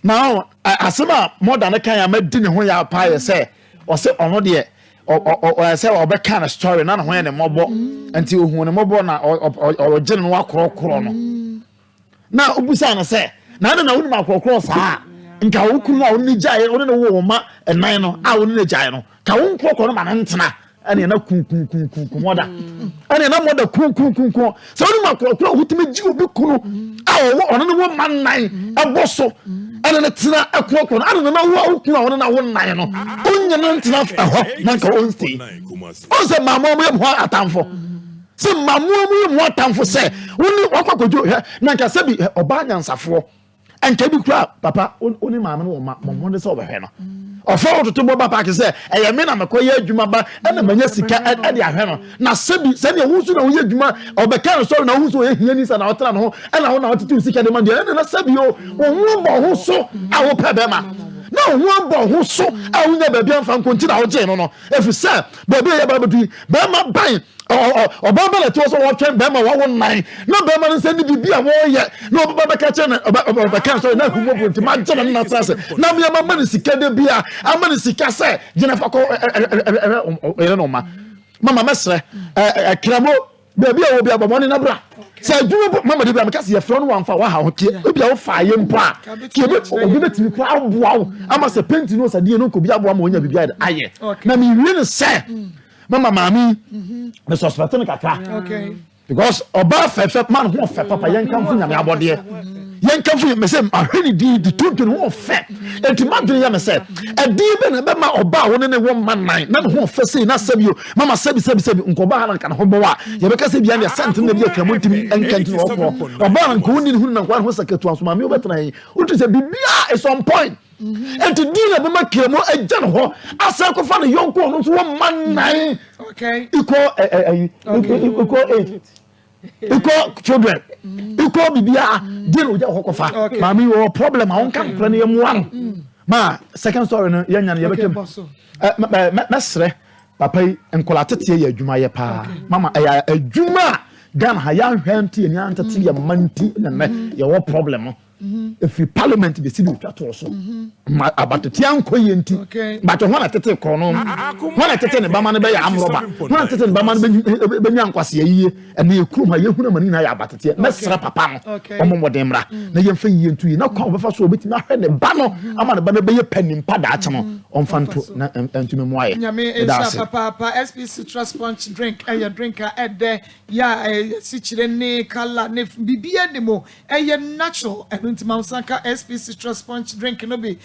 now asema more than kan ya madi ne ho ya pa ye say o se ono de o say o be kan story na ho ye ne mobo anti ohu ne mobo na o gene no akorokoro no na obusa na say na wonu ma akorokoro saa nka wo kunu a wonu jaye wonu ne wo ma enan no a wonu ne jaye no ka wo nkorokoro no ma ntena ane na kun moda ane na moda kun so wonu ma akorokoro hutime ji obi kunu a wo ono ne wo man nan aboso ane na tena akorokoro ane na wo kunu a wonu na wo nan no onya na ntena ho na nka won stay o se mama mo ye atamfo se mama mo ye atamfo se woni wakwakojo na nka se bi oba nyansafo enka bi kura papa oni mama no mo de se obehwe no ofo to bo ba park se eye me na mekoye adwuma ba na manya sika e de ahwe no na sebi se ne husu na woye adwuma obeka no so na husu ye hia ni sa na otra no na ho na otitu sika de ma de na sebi o wo bo ho so a wo pe be ma na wo bo ho so a wo nya ba bia mfa nkonti na wo je no efi se ba be ye ba bedu ba ma ban ọba na tí wọ́n sọ wọ́n twẹ́n bẹ́ẹ̀ ma wọ́n wọ́n nan na bẹ́ẹ̀ ma ní sẹ́ni bíbí à wọ́n yẹ na ọba bẹ́ẹ̀ kẹ́kẹ́ ní ọba kẹ́kẹ́ sọ náà kúmọ̀ bùrùntì máa jẹ́ ní nàá sẹ́ na mi ama ní sika dé bí a ama ní sika sẹ́ jìnnà fakọ ẹ̀rẹ́ nà ọma mama mẹ́sẹ̀rẹ̀ kìrẹ́mọ́ bẹ́ẹ̀bi a wọ́n bí abọ́mọ́ ní nabra sẹ́ ẹ̀dwuma mama de bí a mi kásì yẹ fúlọ́ ní wà nfa wà hà ó kie ebi a wọ́n fà yé mpa kie obi bẹ́ẹ̀ tìmí kura aboa o ama sẹ́ pẹ́ntì ní ọ̀sà díẹ̀ ní nkò bí aboa ma onya bíbí ayẹ na mi rí ni sẹ́ mama mami the suspect no kakra okay because oba fefe man ho fe papa yen kan fu nyame abode yen kan fu me say ahweni di tuntun ho fe enti madun ya me say edi be na be ma oba wo ne wo man nine na ho fe say na sabio mama sabi nkoba ha na kan ho bo wa ye be ka say bia na sent na bia kamu ntimi enkanti wo ko oba na ko ni hu na kwa ho sakatu aso mami obetana yin utu say bibia is on point enti di na be ma kemo agya no ho asa ko fa no yonko no so wo man nine okay equal 8 equal children equal bibia deal with your hokofa mami wo problem a won kan plan ye mu an ma second story no yanya no ye bekem mesre papa enkola tete ye adwuma ye pa mama adwuma gan ha ya hwante ni antete ye manti na ye wo problem if parliament be see the twato so about the anko yenti but when atete krono when atete ne bama ne be ya amroba when atete ne bama ne be nya nkwase yiye ene ekrum ha yehuna mani na ya abatete mesra papa no omomode mra na yemfa yiyentu yi na kwa obefa so obeti na hwe ne ba no ama ne ba ne be ye panim pa da ache no omfanto na entume mu aye nyame papa SPC Trust Punch drink eye drinker ede ya sichire ne kala ne bibia demo eye natural ntima sanka SPC Trust Punch drink no be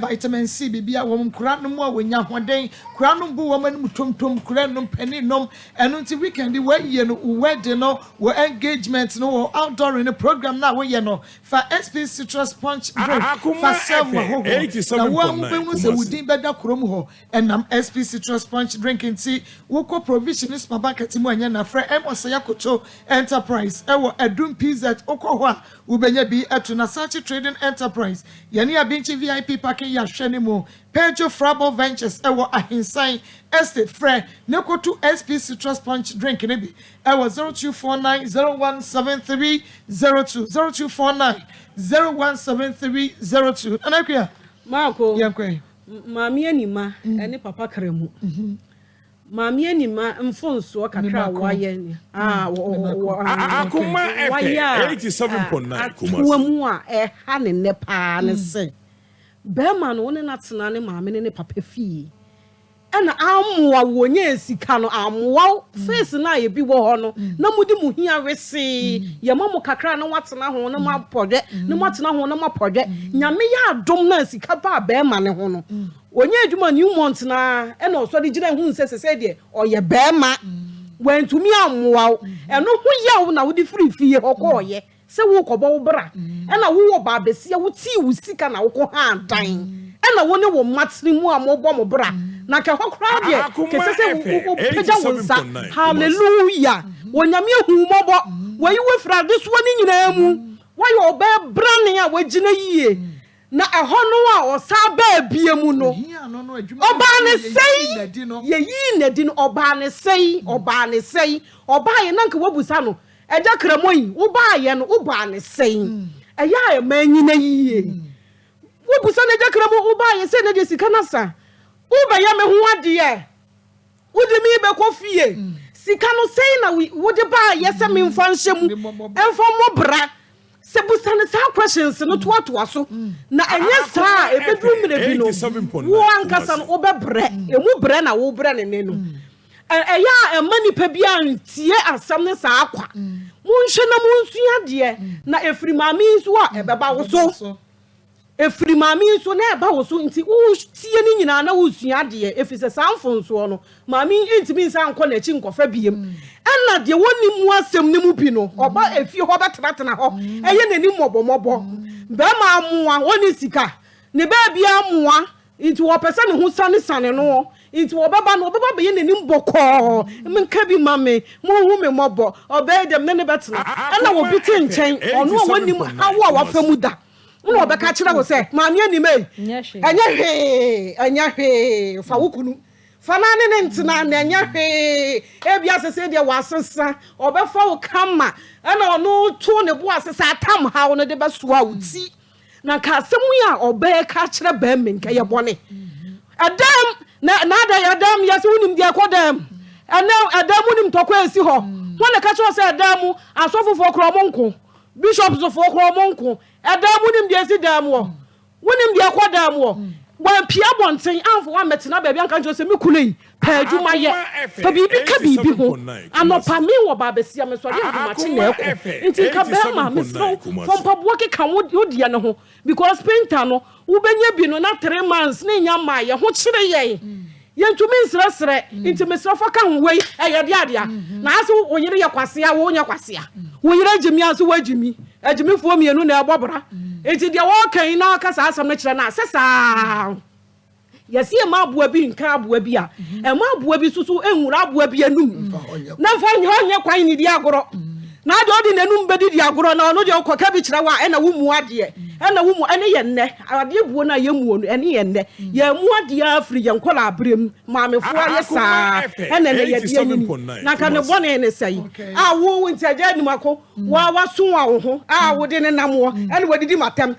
vitamin C bibia wo mkura no mu awanya hoden kura no bu wo manu tomtom kura no pani nom eno nti weekend we ye no wedding no wo engagement no wo outdoor in the program na we ye no fa SPC Trust Punch drink fa serve ho na wo mu be mu se wudin beda krom ho enam SPC Trust Punch drink nti wo ko provision supermarket mu anya na fra Emosaya Koto Enterprise ewo Adum PZ okọ ho a wo benya bi eto na Sachi Trading Enterprise yani abinchi VIP parking ya hwenemu Pedro Frabo Ventures ewo Ahinsan Estate Fre Nekotu SPC Trust Punch drink ne bi ewo 0249017302 0249017302 anakia Marco yankwe Mami anima ene papa kremu. Mami anima mfonso kakra waye ni. Akuma FM 87.9 Kumasi. Wa mu a ha ne ne pa ne se. Be ma no ne natena ne maame ne papa fie. Ena amwa wonye sika no amwa face na ye bi wo ho no na mudi mu hia wese ye mamu kakra na watena ho na ma podwe na watena ho na ma podwe nyame ya adom na sika ba be ma ne ho no onye adwuma new month na ena oso de gina hu sese de oye be ma wantumi amwa eno ho yawo na wodi free fie hokoye se wo kobo wo bra ena wo ba besia wo ti wo sika na wo ko ha dan ena wo ne wo matri mu amobɔ mo bra na ka hokra de kese se wo peja wonsa hallelujah wonyame hu mobɔ wayi we fra de so ni nyina mu wayi obe bra ne a wagina yie na ɛhɔ no a osa ba bie mu no oba ne sei ye yi na di no oba ne sei oba ye na nka wabusa no eja kramoyi wo ba ye no wo ba ne sei eya e manyina yie wo busa na jakramo wo ba ye se na de sika na sa wo ba ya me ho ade wo de mi be ko fie sika no sei na wo de ba ye se me mfa nhyem emfa mo bra se busa na sa questions no to so na enye sa e bedru mire bi no wo ankasa no wo be bre emu bre na wo bre ne no eya e mani pa bia ntie asam ne sa akwa munhwe na munsua de na efiri maami so a e beba wo so efiri maami so na eba wo so nti wo tie ni nyina na wo sua de efise sanfonso no maami intimi nsa anko na chi nkofa biem ena de woni mu asem ne mu bi no oba efie ho betenatena ho eye nani mobomobo be ma amoa woni sika ne ba bia amoa nti wo pese ne ho sane no nti wo baba no baba be ye nani mboko menka bi mame mo hu me mobo oba dem ne betena ena wo bi te nchen ono woni mu awo a wafamu da no be ka kire wo se maami ani me anya hwe fa wukunu fa na ne ntina na anya hwe e bia sese de wasesa obefa wo kama na ono to ne bo asesa atam ha wo no de besoa wuti na ka semu ya obe ka kire ba men ka ye bone adam na da ya adam ya se unim dia kodam ana adam unim tokwa esi ho wona ka kire se adam asofofo kromonko bishops of kromonko adam unim dia esi dam wo unim dia kodam wo wan pia bonten amfo wa metina ba bia kan se mikulei pa adwuma ye fa bibi ka bibi ho anopa me wo ba besia me so de adwuma chi na eko nti ka be ma me so from pabo ke kan wo dia ne ho because painter no wo benya bi no na 3 months ne nya ma ye ho kire ye yentumi nsresre nti me so fa ka ho wei eye de adea na aso wo yire ye kwasea wo nya kwasea wo yire agimi aso wo agimi fo mienu na ebobra enti de wo kan na ka sa asam na kire na sesa yesi e ma aboa bi nka aboa bi a e ma aboa bi susu enwura aboa bi anum na fa onye kwan ni di agoro na de odi nanum bedi di agoro na ono de okoka bi kire wa e na wo mu ade e na wo mu ene ye nne ade buo na ye mu onu ene ye nne ye mu ade afri ye nkola abrem maamefo aye saa ene ne ye die ni na ka ne bone ne sei a wo ntaja ni mako wa so wa wo ho a wo de ne nam wo ene wadidi matam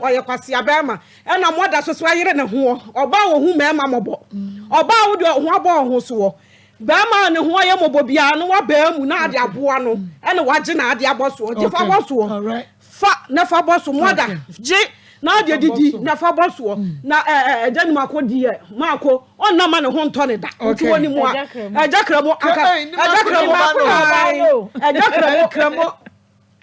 oye kwase abema ena moda so so ayere ne ho oba wo hu mema mobo oba wo de ho abo ho so wo bema ne ho aye mobo bia no wa ba mu na ade aboa no ene waje na ade aboso je fa boso fa na fa boso moda je na ade didi na fa boso na jani mako die mako onna ma ne ho nto ne da nti woni mu a ajakramo aka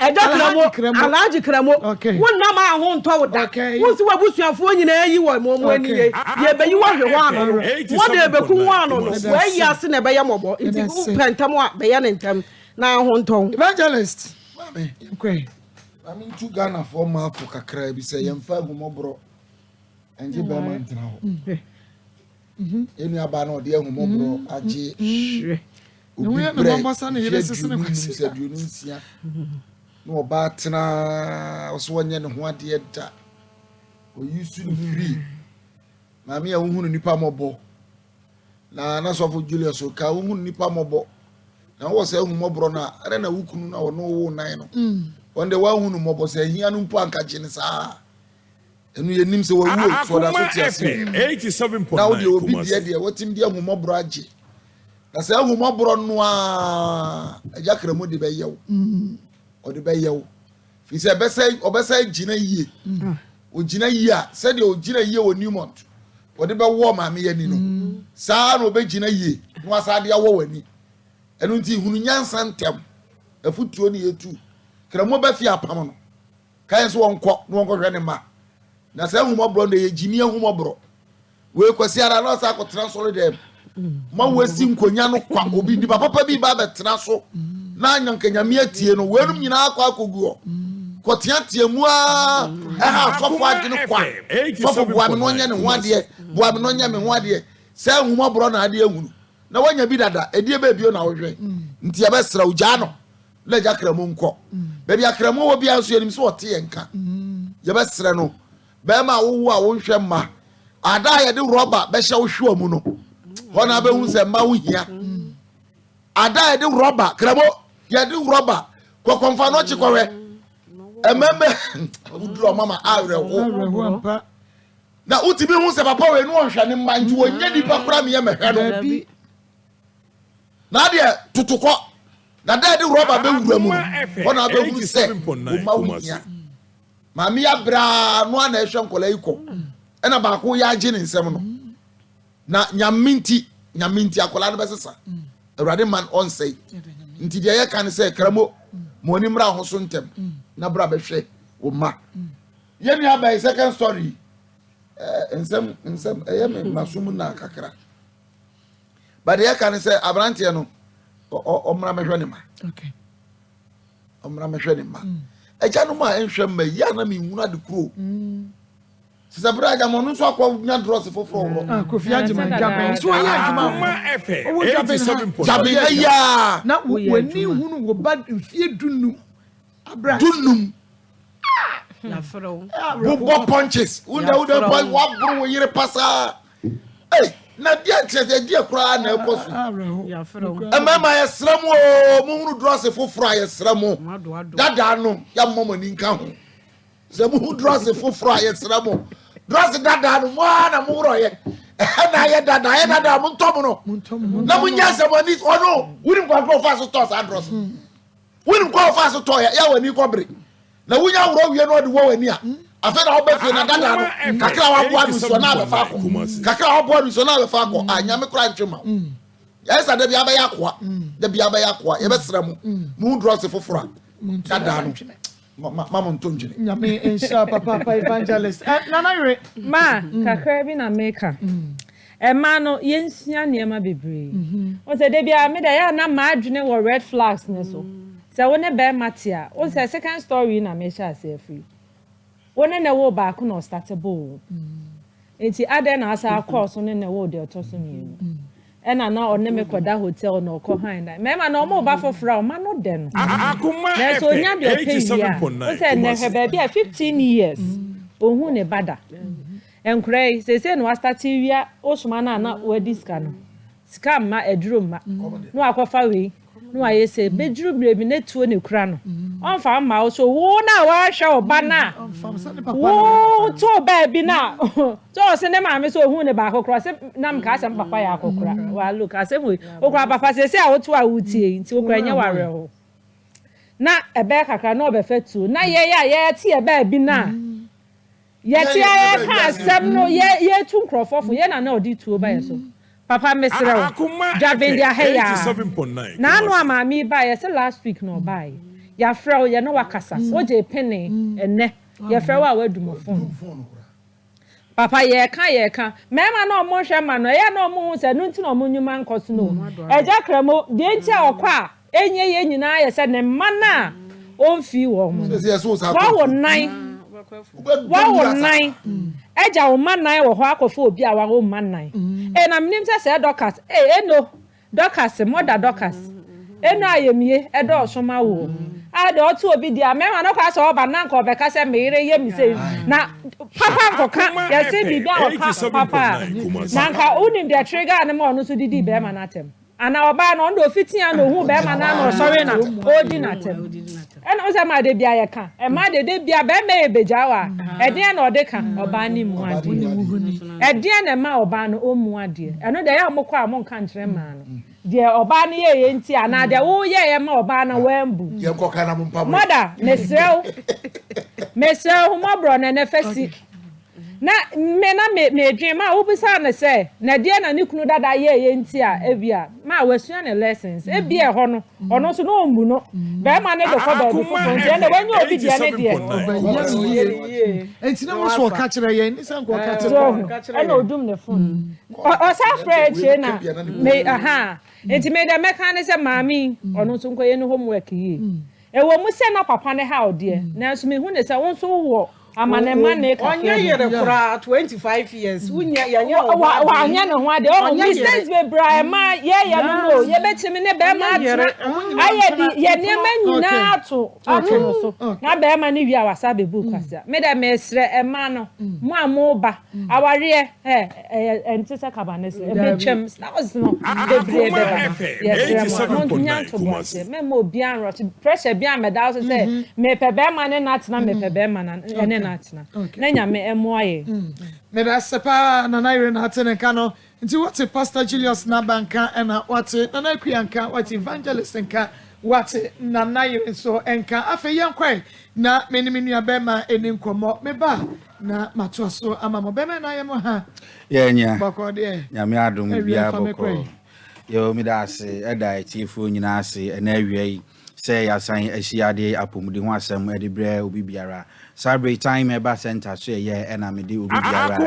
ajakramo alaji kramo wonna ma ho nto wo da wonsi wabusuafo nyina yi wo mo ani ye be yi wo hwe ho ano no wo de be ku ho ano no we yi ase na be ye mobo nti pentam a be ye ne ntam na ho nto evangelist mame okay I'm into Ghana for ma for kakra bi say yemfa humobro enje be ma ntra ho enu aba na ode humobro age no ya na mama na yele sese na kwasi nsia no ba tena so wonye ne ho ade da o yusu no free mame ya wohunu nipa mobo na so for Julius o ka wohunu nipa mobo na wo se humobro na are na wukunu na wo no wo nan no onde wa hunu mobo se hia no mpo anka gine saa enu ye nim se wo wu so da so ti ase 87.9 na wo de obi de wotim de ahumobro age na se ahumobro no a ajakramo de be yew o de be yew fi se obesa gina yie o gina yie a se de o gina yie wo Newmont o de be wo ma me yani no saa no be gina yie no asa de wo wani enu nti hunu nyansa ntem afutuo ne yetu kramo ba fi apam no kan so wonko no wonko hwe ne ma na se ahumobro no ye gini ahumobro we kwasi ara no sa ko transfer dem ma wasi nkonya no kwa obi di papa bi ba betena so na anyankanyame atie no wenum nyina akwa akoguo kotiatie mu a ha sofo ade no kwa sofo bua me no nya ne ho ade bua me no nya me ho ade se ahumobro na ade ehunu na wanya bi dada edie ba bio na wo hwe nti ya besra ugya no na jakramo nko ba bi akramo wo bia so yenim so wote yenka ya besra no ba ma wo a wo hwe ma ada ya de rubber be hye wo hwe mu no hona be hu se ma wo hia ada ya de rubber kramo ya de rubber ko konfa no chi kowe ememe uduro mama awre wo na utibi hu se papa we no hwe ne mma nti wonye nipa kura me ye mehwe no na de tutukọ na de rubber be wura mu hona be hu se ma wo hia mami ya bra no na ehwe nkola iko ena ba ko ya agi ne nsem no na nyaminti akola no besesa awurade man on say nti de ye kan say kramo mo ni mra ho so ntem na bra be hwe wo ma ye ni aba second story nsem ye me masum na kakra but ye kan say abrante no o mra me hwe ne ma okay o mra me hwe ne ma eja no ma enhwe ma ya na me hunu ade kuro sisa bra ja mo no so akwa nya dross foforo wo Kofi Agyeman jaben so ya adwuma wo jaben ya na wani hunu wo ba mfie dunum abra dunum na fro wo punches unda boy wa bro wo yire pasa na dia tete dia kura na ekosu ya fro emema ya sram o mu hunu dross foforo ya sram dada no ya momo ni nka ho se mu hunu dross foforo ya sram dross dada no mo na mu ro ye na ye dada mu ntomo no na mu nya se mo ni ono wuri kwa kwa fa so to sa dross wuri kwa fa so to ya wani kobre na wunya wuro wie no de wo wani a afa na obafi na dada no kakra wa boa mi so na be fa ko kakra wa boa mi so na be fa ko anya me kra ntwema ya isa de bia ba yakwa ye be sra mu dross foforo dada no mama ntonjene nyame insha papa evangelist nana re ma kakra bi na meka ma no yensia niema bebre o se de bia me da ya na ma adwene wo red flags ne so se wo ne be matia o se second story na me sha se free wone ne wo ba ko no startable enti ade na asa course ne ne wo de otoso mienu ena na one me koda hotel no ko han na me ma na omo ba fofra o ma no de no akuma na so nya de o se ne he ba bia 15 years ohun ne bada enkrei se no start wia o suma na wadi ska no ska ma eduro ma no akofa we no aye se beduru brebi ne tuo ne kura no onfa ma o so wo na wa hwe oba na wo to ba bi na so se ne ma me so hu ne ba kokora se nam ka asem papa ya kokora wa look asem we okora papa se a wo to a wutie nti okora nya ware ho na ebe kakra na obefetu na ye ti ebe bi na ye ti ye ka asem no ye tu nkrofofo ye na odi tuo ba ye so papa mesrew jaben dia heya na anu amami ba ye se last week no ba ya frew ye no wakasa wo je penny enne ye frew a wadum phone papa ye ka mema na omo hwe ma no ye na omo hu se no nti na omo nyuma nkoso no eja kramo de nti a okwa enye ye nyina ye se ne mana onfi wo mo wa wo nine eja wo manan wo ho akofo obi a wa wo manan na mnim se doctors eno doctors mother doctors eno ayemie edo osoma wo ade otu obi dia mema no kwa se oba na nka obeka se meire ye mi se na papa nkoka ye se bibia oka papa na nka unim the trigger ne mo no so didi be ma na tem ana oba no ndo fitia no hu be ma na no sorry na odi na tem ena o se ma de bia ye ka e ma de bia be me ebeja wa e de na ode ka oba ni mu ade e de na ma oba no o mu ade eno de ya mo kwa mo nka nkyere ma no de oba no ye nti ana de wo ye ma oba na wambu ye ko kana mo mpa mother mesrew mo bro na na fasi na me dwen ma wo bisa na se na de na ni kunu dada ye nti a ebia ma wasua na lessons ebia ho no ono so no mbu no be ma ne de ko ba bu fo nti na wanyu obi de ne de enti na mo so ka kire ye ni san ko ka kire e na odum ne phone o sa freche na me enti me de me kan ne se mami ono so nkoye no homework yi e wo mu se na papa ne ha ode na so me hu ne se won so wo amane ka onye yere kura 25 years unya yanye wa anya no ho ade o mistakes be bra ma ye no ye betimi ne be ma aye di ye ne ma nyina ato no so na be ma ne wi awasa be book kwasa me da mesre e ma no mo amoba aware enti se kabane se be twem na was no be bre be yes mo nya to bo se me mo bi an rot pressure bi an me da so say me pe be ma ne nat na me pe be ma na natina na nyame emoaye me da sepa na na ire na atene ka no nti what Pastor Julius Nabanka and what na Kwianka what evangelist nka what na na ire so enka afa yankwai na meniminu abema eni nkomo me ba na mato so ama mo bema na yemo ha nya bako de nyame adom bia bako yo mi da ase eda chifu nyina ase na awie say yasan ahyiade apomudi ho asem edibre obi biara Sabre time eba center so ye na me de obi biara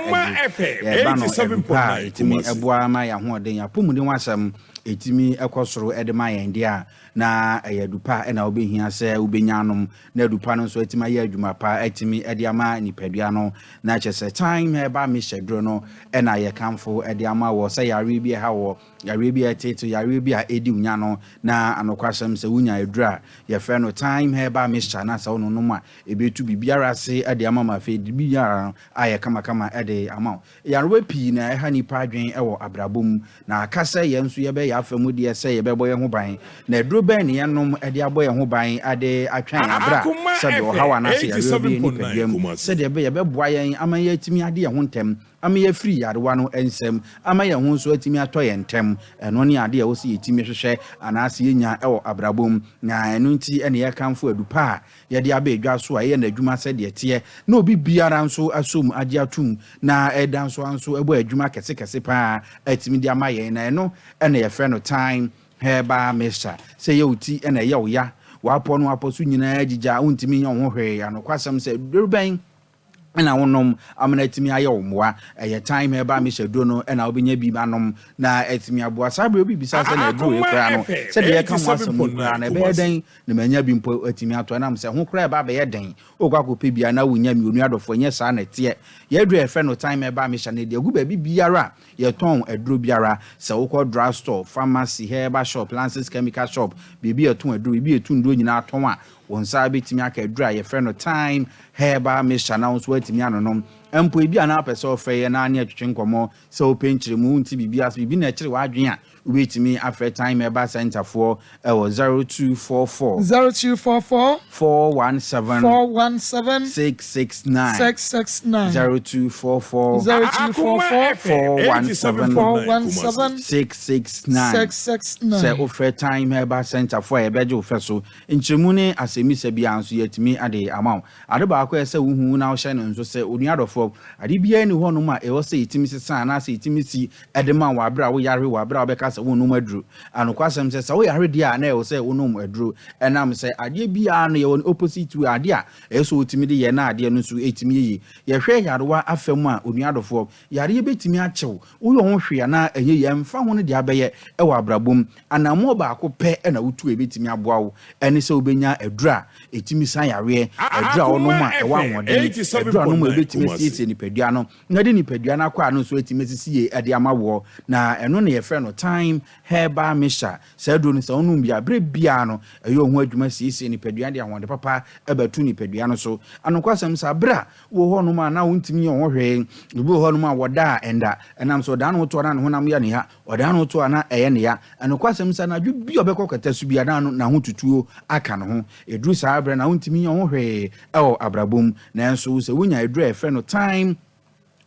e ba no 87.9 etimi eboa ma ya ho den apomudi ho asem etimi ekosoro edema yen dia na ayadupa na obehia se obenyanom na adupa no so etima ye adwuma pa etimi ede ama nipadua no na chese time eba me shedro no na ye kamfo ede ama wo se yare bi ha wo yare bi eteto yare bi a edi unya no na anokwasem se unya edura ye fe no time eba me na sa ono no ma ebetu bibiara se ede ama ma fe bibiara aye kama ede ama yare pi na ha nipa adwen ewo abrabom na akasa ye nso ye be ya afamu de se ye bebo ye ho ban na eduro ben ne yenom ede abo ye ho ban ade atwan abra se de hawa na se yare bi ni padwam se de be ye beboa yen ama ye atimi ade ye ho ntem ama ye free yarewa no ensem ama ye ho so atimi ato ye ntem eno ne ade ye wo se yetimi hwehwe anase yenya ewo abrabom na eno nti ene ye kamfo adupa ye de aba edwa so a ye na adwuma se de tie na obi biara nso asom ade atum na eda nso ebo adwuma kese pa atimi de ama ye na eno ene ye frɛ no time heba mister say ye uti ene ye wo ya wapo no aposo nyina agija untimi nya ho hwe anokwasem se durban na wonom amana timi aye omwa eye time heba mister do no na obenya bi anom na etimi aboa sabre obi bisa se na edu e kra no se de ye kan wasem kra na be den na manya bi mpo etimi ato na se ho kra ba be ye den okwakope bia na wonya mi onu adofo nye sa na tie ye do e frɛ no time heba mister na de agu ba bi biara ye ton eduro biara se wokɔ drug store pharmacy herbal shop lances chemical shop bibi eton eduro bibi etu ndo nyina aton a wonsa betimi aka eduro ye frɛ no time herbal mister na wonso atimi anonom empo bi ana apese ofre ye na ane atwetwe nkomo se openchire mu nti bibi as bibi na ekire wadwen a ubetimi afre time herbal center for 0244 417 669 0244 417 669 se ofre time herbal center for ebeje ofeso nchiremu ne asemi se bia anso yetimi ade amaw ade ba akwa se wuhu na wo hye no nso se onuadofo ade bia ni ho no ma e wo se yetimi sesa na se yetimi si edema wa abra wo yare wa abra obeka se wo no madru anokwasem se sa wo yare dia na e wo se wo no madru enam se ade bia no ye won opposite to ade a e so otimi de ye na ade no so etimi yi ye hwe yarewa afam a onuadofo yare betimi achew wo yo ho hwe na eye ye mfa ho no de abeye e wa abrabom anamo ba ko pe na wotu e betimi aboa wo ene se obenya adura etimi san yare adura ono ma e wa nwode adura no ma betimi si asiesie nipadua no na de nipadua na kwa no so etime sisi e de amawo na eno na ye frɛ no time herbal mixture sɛ do no sɛ onum bia bre bia no ɛyɛ ho adwuma asiesie nipadua de ahonde papa ebatu nipadua no so anokwasɛm sa bra wo ho no ma na wontimi ho hwee obi ho no ma woda enda enam so da no to na honam ya ne ha oda no to na ɛyɛ ne ya anokwasɛm sa na dwu bi obekɔ kata su bia na ho tutuo aka no ho edru sa bra na wontimi ho hwee ɛwɔ abrabom na enso sɛ wonya edru e frɛ no time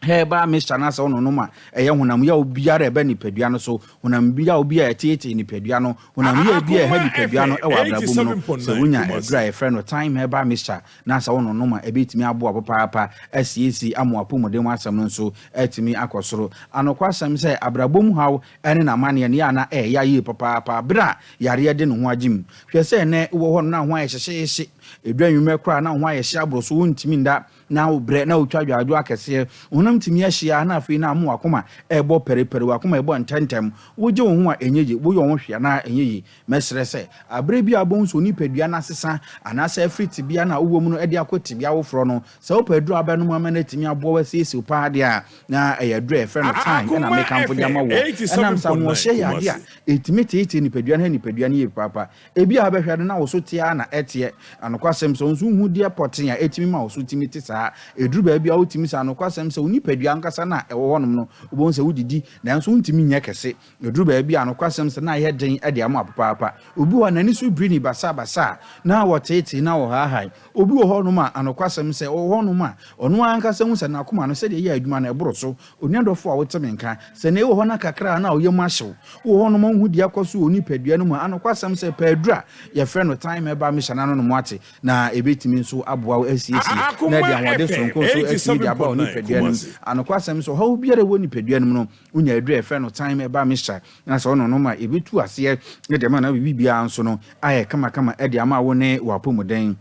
heba mixture na so no ma eye honam ya obiara ebe nipadua no so honam bia obia etete nipadua no honam ya bia ha nipadua no e wa abrabom no so wonya edra e frɛ no time heba mixture na so no ma ebetimi abo papa asiesi amoapomode mu asɛm no so etimi akosoro anokwa asɛm sɛ abrabom haw ene na mane ne ya na ya ye papa bra yare de no ho agim hwɛ sɛ ne wo ho na ho ayehyehye edwa nwume kra na ho ayehye abro so wontimi nda na obre na otwa dwadwo akese honam timi ahia na afei na amu akoma ebo perepere akoma ebo ntentem woje wo ho a enyeje wo yo ho hwia na enyeje mesere se abre bi abon so nipadua na sesa anasa afriti bia na wo mu no ede akoti bia wo fro no se wo padru abanu mama na timi abo wasesi pa de a na eyadru e friend time na make am fodya ma wo enam samu hye ya de a etimi tete nipadua na nipadua ne papa ebi a behwede na wo so tia na ete anokwasem so nso hu de poten a etimi ma wo so timi tisa edru ba bia wo timi sa anokwasem so nipadua nkasa na ewo honom no obon se wudidi na nso ntimi nya kese edru ba bia anokwasem se na ye den ade am apapa obi wa nani so brini basa na wotete na wo hahai obi wo honom a anokwasem se wo honom a ono ankasa hu se na akoma no se de ye adwuma na eboro so onuadofo a woteme nka se na ewo ho na kakra na oyem ahyew wo honom hu di akoso onipadua no mu anokwasem se padura ye frɛ no time eba me hyana no no moate na ebetimi nso aboa asiesi na de ahode sonko so etimi de aba onipadua no anokwasem so how biara wo nipadua no no unya adru e frɛ no time eba me hyɛ na so no no ma ebetu ase ne de ma na bibia nso no aye kama e de ama wo ne wapomuden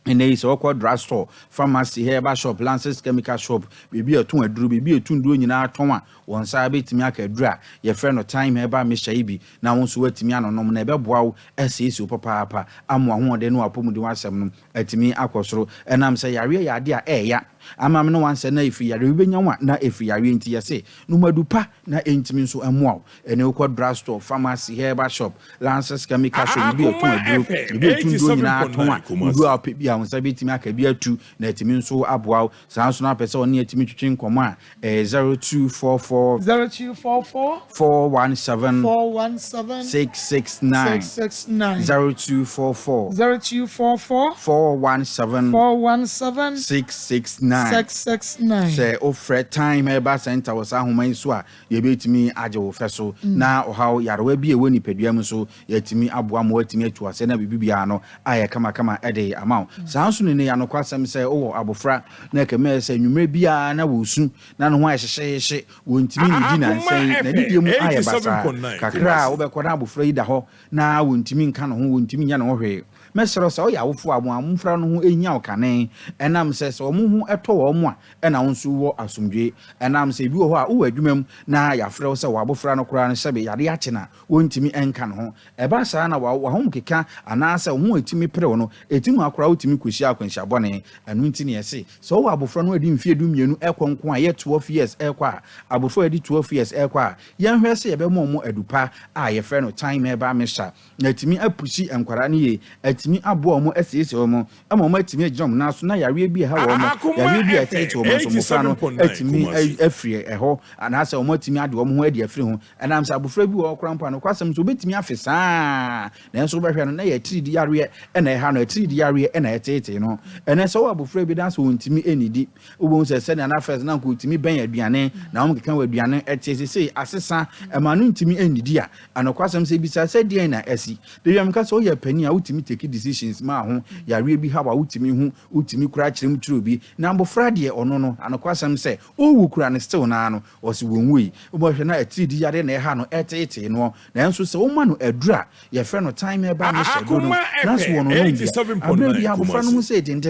ene is okwa drugstore pharmacy herbal shop Lances chemical shop bibi atun aduru bibi etunduro nyina aton a won sa betimi aka aduru a ye frɛ no time herbal mixture ibi na won so watimi anonom na ebeboa wo asesi opapa amo ahode no apomude wasɛm no atimi akosoro enam sɛ yare ya ade a eya ama me no wanse na efi yare benya wa na efi yare nti yese no madupa na entimi nso amoa ene okwa drugstore pharmacy herbal shop Lances chemical shop bibi atun aduru bibi etunduro nyina aton a udu a pebia won sa betimi aka bi atu na etimi nso aboa saa nso na pese oni etimi twetwe nkomo a 0244 417 669 0244 417 669 say offer time eba center was ahoma so a ye betimi age wo feso na ohaw yarewa bi ewoni paduam so yetimi aboa mo atimi atu ase na bibia no aye kama ede amaw saa nso ne ya no kwasem sɛ wo abofra na keme sɛ nwumre bia na wo su na no ho ahyehye wontimi ni di na nsen na didie mu aye basa kakra wo be kɔ na abofra yi da hɔ na wontimi nka no ho wontimi nya no ho hwe mesero sɛ wo ya wofo amfra no ho enya okane enam sɛ sɛ wo ho ɛtɔ wo mo a ɛna wo nso wo asomdwe enam sɛ bi wo hɔ a wo adwumam na ya frɛ wo sɛ wo abofra no kora no sɛbe yare ache na wontimi enka no ho ɛba saa na wo ho keka ana sɛ wo ho etimi pere wo no etimu akora wotimi kosi akwanhya bɔne anu nti ne yɛse sɛ wo abofra no adi mfie du mienu ɛkɔnko a yɛ 12 years ɛkɔ a abofra adi 12 years ɛkɔ a yɛnhwɛ sɛ yɛbɛmɔ mo adupa a yɛfrɛ no time eba mesha na etimi apusi enkwara ne ye etimi aboa mo asiesi wo mo ama mo etimi agyina mo na so na yare bi ha wo mo yare bi atete wo mo so mo fa no etimi afiri ɛhɔ ana sɛ wo mo etimi ade wo mo ho ade afiri ho ana sɛ abofra bi wo kora mpa no kwasɛm so betimi afesa na enso bɛhwɛ no na yɛ tiridi yare ɛna ɛha no tiridi yare ɛna ɛtete no ɛna sɛ wo abofra bi dan so wontimi enidi wo bo sɛ na na first na ko timi bɛn aduane na wo keka aduane ɛtete sɛ asesa ɛma no ntimi enidi a ana kwasɛm sɛ bisa sɛ deɛ na asi de yam ka sɛ wo yɛ pani a wotimi take decisions ma ho yare bi ha wa wotimi hu wotimi kura kyerem turo bi na abofra deɛ ɔno no ana kwasɛm sɛ owu kura ne still na no ɔse wonwui wo bo hwɛ na atiridi yare na ɛha no ɛtete no na enso sɛ wo ma no adura yɛ frɛ no time eba ne hyɛ no na so wono no bi abofra no mu sɛ den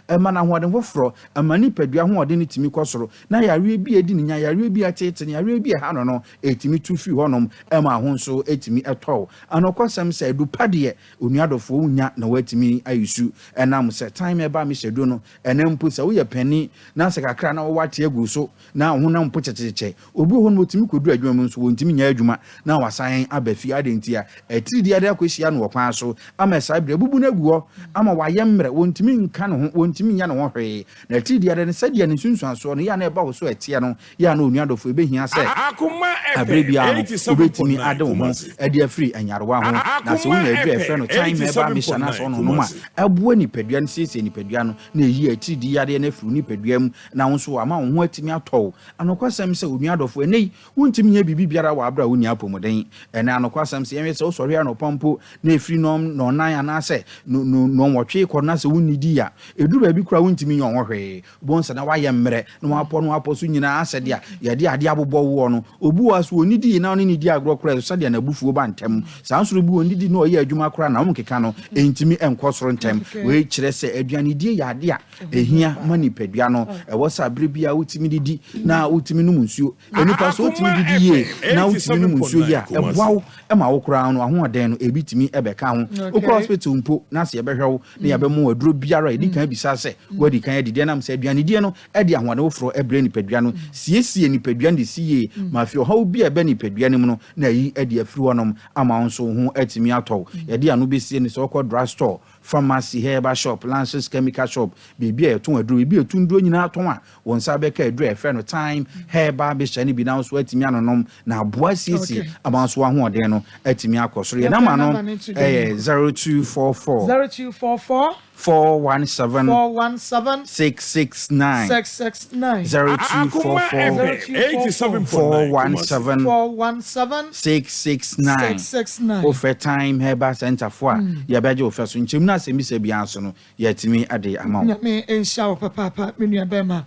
ɛma na hoɔden foforo ɛma nipadua hoɔden ne timi kɔsoro na yare bi edi ne nya yare bi atete ne yare bi ha no etimi tu fi hɔnom ɛma ho nso etimi ɛtɔw anokwasɛm sɛ dupa deɛ onuadofo unya na watimi ayisu ɛnam sɛ time eba me hyɛ do no ɛnam po sɛ woyɛ pani na sɛ kakra na wɔwate agu so na honam po kyekyekyɛ obi ho no otimi koduru adwuma mu nso wontimi nya adwuma na wasan aba fi adenti a etiri ade akɔhyia no wɔkwan so ama saa bere bubu na gu hɔ ama wayɛ mmerɛ wontimi nka no ho wontimi nya no ho hwee na etiri ade ne sɛdeɛ ne sunsuanso no ya na ɛba wo so ɛteɛ no ya na onuadɔfo ebehia sɛ abere bia no obetimi ade wo ho ɛde afiri anyarewa ho na sɛ wonya adua ɛfrɛ no time ɛba mission na so no no ma ɛboa nipadua no siesie nipadua no na eyi etiri ade na afiri nipadua mu na wo so ama wo ho atimi atɔ anokwasɛm sɛ onuadɔfo enei wontimi nya bibi biara wɔ abra wo nya apɔmuden ɛna anokwasɛm sɛ yɛmɛ sɛ wo sɔre anɔpa mpo na efiri nom na ɔnan anasɛ no wɔtwe kɔ na sɛ wonnidi a eduru baabi kura wontimi nya ɔho hwee bon sɛ na wayɛ mmerɛ na wapɔ so nyinaa sɛ de a yɛde ade abobɔ wo no obu wa so onidi na ɔne nidi agro kura so sɛ de na bufuo ba ntɛm saa nso bu onidi na ɔyɛ adwuma kura na wo nkeka no entimi ɛnkɔ soro ntɛm wei kyerɛ sɛ aduane die yɛ ade a ehia ma nipadua no ɛwɔ sɛ abere bia wotimi didi na wotimi no nsuo enipa so wotimi didi yie na wotimi no nsuo yie a ɛboa wo ɛma wo kura no ahoɔden no ebitimi ɛbɛka ho okɔ hospital mpo na sɛ yɛbɛhwɛ wo na yɛbɛmo aduro biara edi kan bisa sɛ wadi kan adidi nam sɛ aduane die no ɛde ahoɔden woforo ɛbrɛ nipadua no siesie nipadua no de sie ma fi ɔhaw bi ɛbɛ nipadua no mu no na yi ɛde afiri hɔnom ama wo nso ho atimi atɔ yɛde ano besie ne sɛ ɔkɔ drug store pharmacy herbal shop lances chemical shop baby a ɛtɔn aduro baby ɛtɔn duro nyinaa tɔn a wɔn nsa bɛka aduro ɛfɛ no time herbal bɛhyɛ ne bi na nso atimi anonom na aboa siesie ama nso ahoɔden no atimi akɔ soro yɛ nama no 0244 417 669 0244 669 Ofe time herbal center for yɛbɛgye wo fɛ so nkyɛm na asɛm bi sɛ bia nso no yɛtimi ade ama wo me ensha wo papa me nua bɛma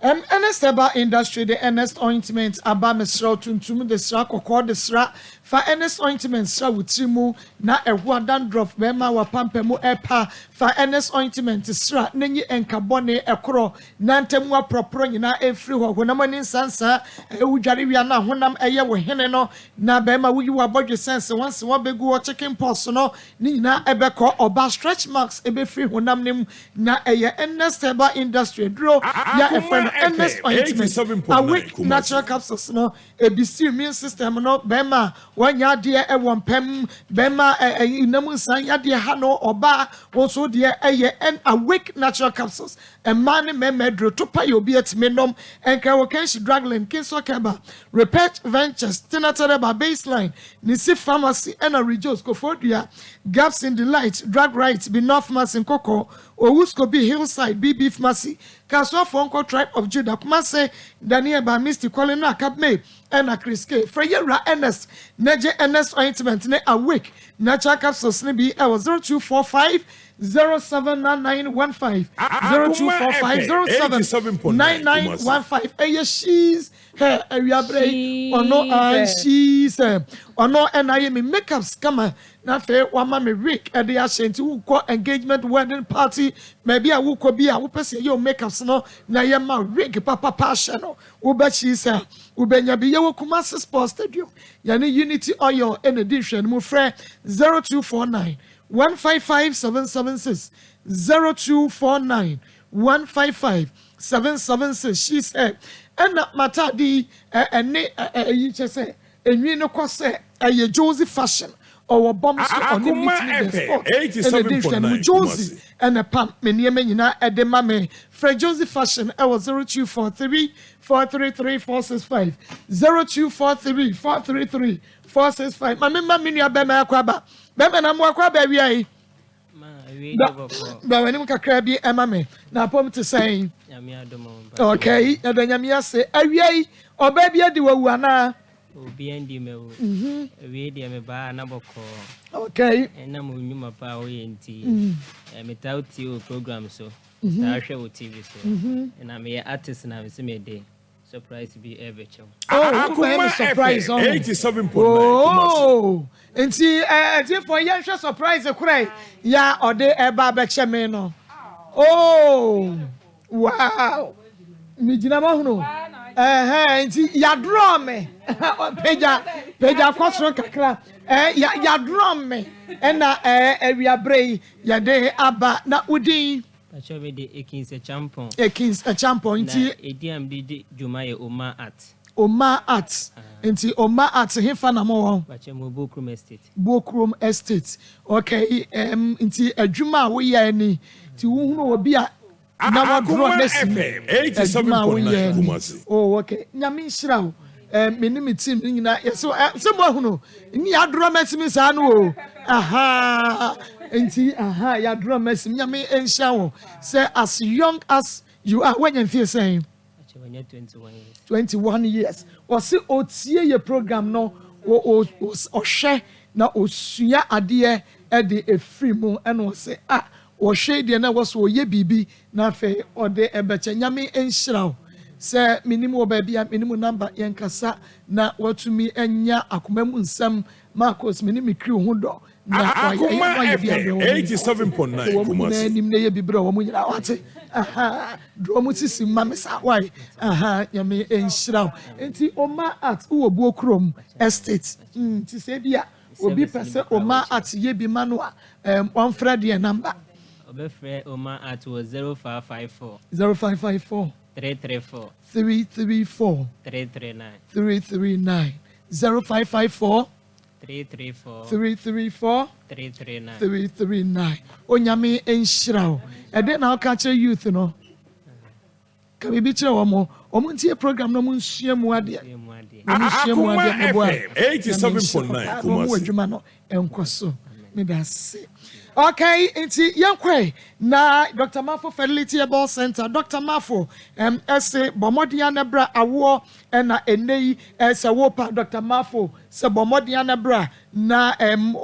Ernest Herbal Industry, the Ernest Ointment, Aba Mesra, Tuntum, the Sra, Koko, the Sra, for Ernest Ointment, Sra, with Trimu, na a dandruff, Bema, Wapampemo, Epa, for Ernest Ointment, Sra, Nenny and Carbone, a crow, Nantemwa proper, na a free, when a man in Sansa, Ujariana, Honam, a year with Heneno, na Bema, we were about your sense, once one big war chicken personal, Nina, Ebeko, or bar stretch marks, a be free, Honam, na a year Ernest Herbal Industry, draw, ya a friend. Ernest Ointment, a weak natural capsules, no, a BC immune system, no, Bema, 1 yard dear, a 1 pem, Bema, a Namusan, Yadia Hano, or Bar, also dear, and a weak natural capsules, and money memedro, Tupa, you be at Minom, and Kawakenshi Dragland, Kinso Kaba, Repet Ventures, Tenatareba Baseline, Nisi Pharmacy, and a Rejoice, Kofodia, Gaps in the Light, Drag Rights, be North Mass and Coco, or Wusko be Hillside, be Beef Massy, Castle Fonko Tribe of Judah, Kumase, Daniel by Misty Colina, Capme, and a Chris K. Freyera Ernest, Neje Ernest Ointment, ne a week, Nacha Capsules, Snibby, I was 0245 079915 0245 079915. Hey, she's her area break or no, and she's or no, and I am in makeup scammer. Na fe wa ma me Rick e de ashanti wo ko engagement wedding party maybe a wo ko bi a wo pese yo makeups no na ye ma Rick papa passion no wo ba chi say wo benya bi ye wo Kumasi Sports Stadium ya ne Unity Oil in addition mo frɛ 0249 155 776 0249 155 776 she said and matadi ene yi che say enwi no ko say e Josie Fashion or bombs on the meeting sport in addition with Josie and a pump many nyina edemame Fred Josie Fashion I was 0243 433 465 0243 433 465 my nua bema akwaba bema na mo akwaba wi ai ba wani kakra bi emame na pom to say okay na nyame ase awi oba bi adi wawu ana Obi endi mewu. We dey me ba na boko. Okay. Na mo nyuma pa o yenti. Me tauti o program so. Star show TV so. Na me artist na me se me dey. Surprise be ever chow. Oh, surprise on 87.9. Oh. Enti for yan surprise kure ya ode eba be che me no. Oh. Wow. Mi jina ma hunu. Nti ya draw me peja kwasro kakra ya draw me na ewia brei ya de aba na udin Acho me de Ekins a champion. Ekins a champion nti ADM di Jumaye Oma Art. Oma Art. Nti Oma Art hefa na mo won. Bache mo Bokrum Estate. Bokrum Estate. Okay, nti adwuma wo ye ni. Ti wo hu no obi a na wo draw message. 87.9 Kumasi. Oh, okay. Nyame nhira wo. Me team nyina yeso se mo hu no. Ni ya draw message sa no o. Aha. Nti ya draw message nyame nhira wo. Say as young as you are when you feel saying 21 years. Osi otie ye program no o hwe na osua ade e de efri mu e no se o hwe de na wo so ye bibi na fe o de ebeche nyame enhyira se minimum o ba bia minimum number yenkasa na watumi enya akomamu nsam Marcos minimum crew ho do na Akuma FM 87.9 Kumasi. Nim na ye bibra wo mu nyira wate do mu sisi mamesa why nyame enhyira enti Oma Art wo Bokrum Estate ti se bia obi pese Oma Art ye bi manu one friend your number Obefre Oma Art was 0554 334 339 0554 334 339 Onyame enhyira ede na aka kire youth no ka bibi kire wo ntie program no mu nsua mu ade Akuma FM 87.9 Kumasi. Adwuma no enkoso me da se. Okay, inti yankwe na Dr. Mafo Fertility Herbal Center. Dr. Mafo ese bomodia nebra awo na enei ese wopa Dr. Mafo se bomodia nebra na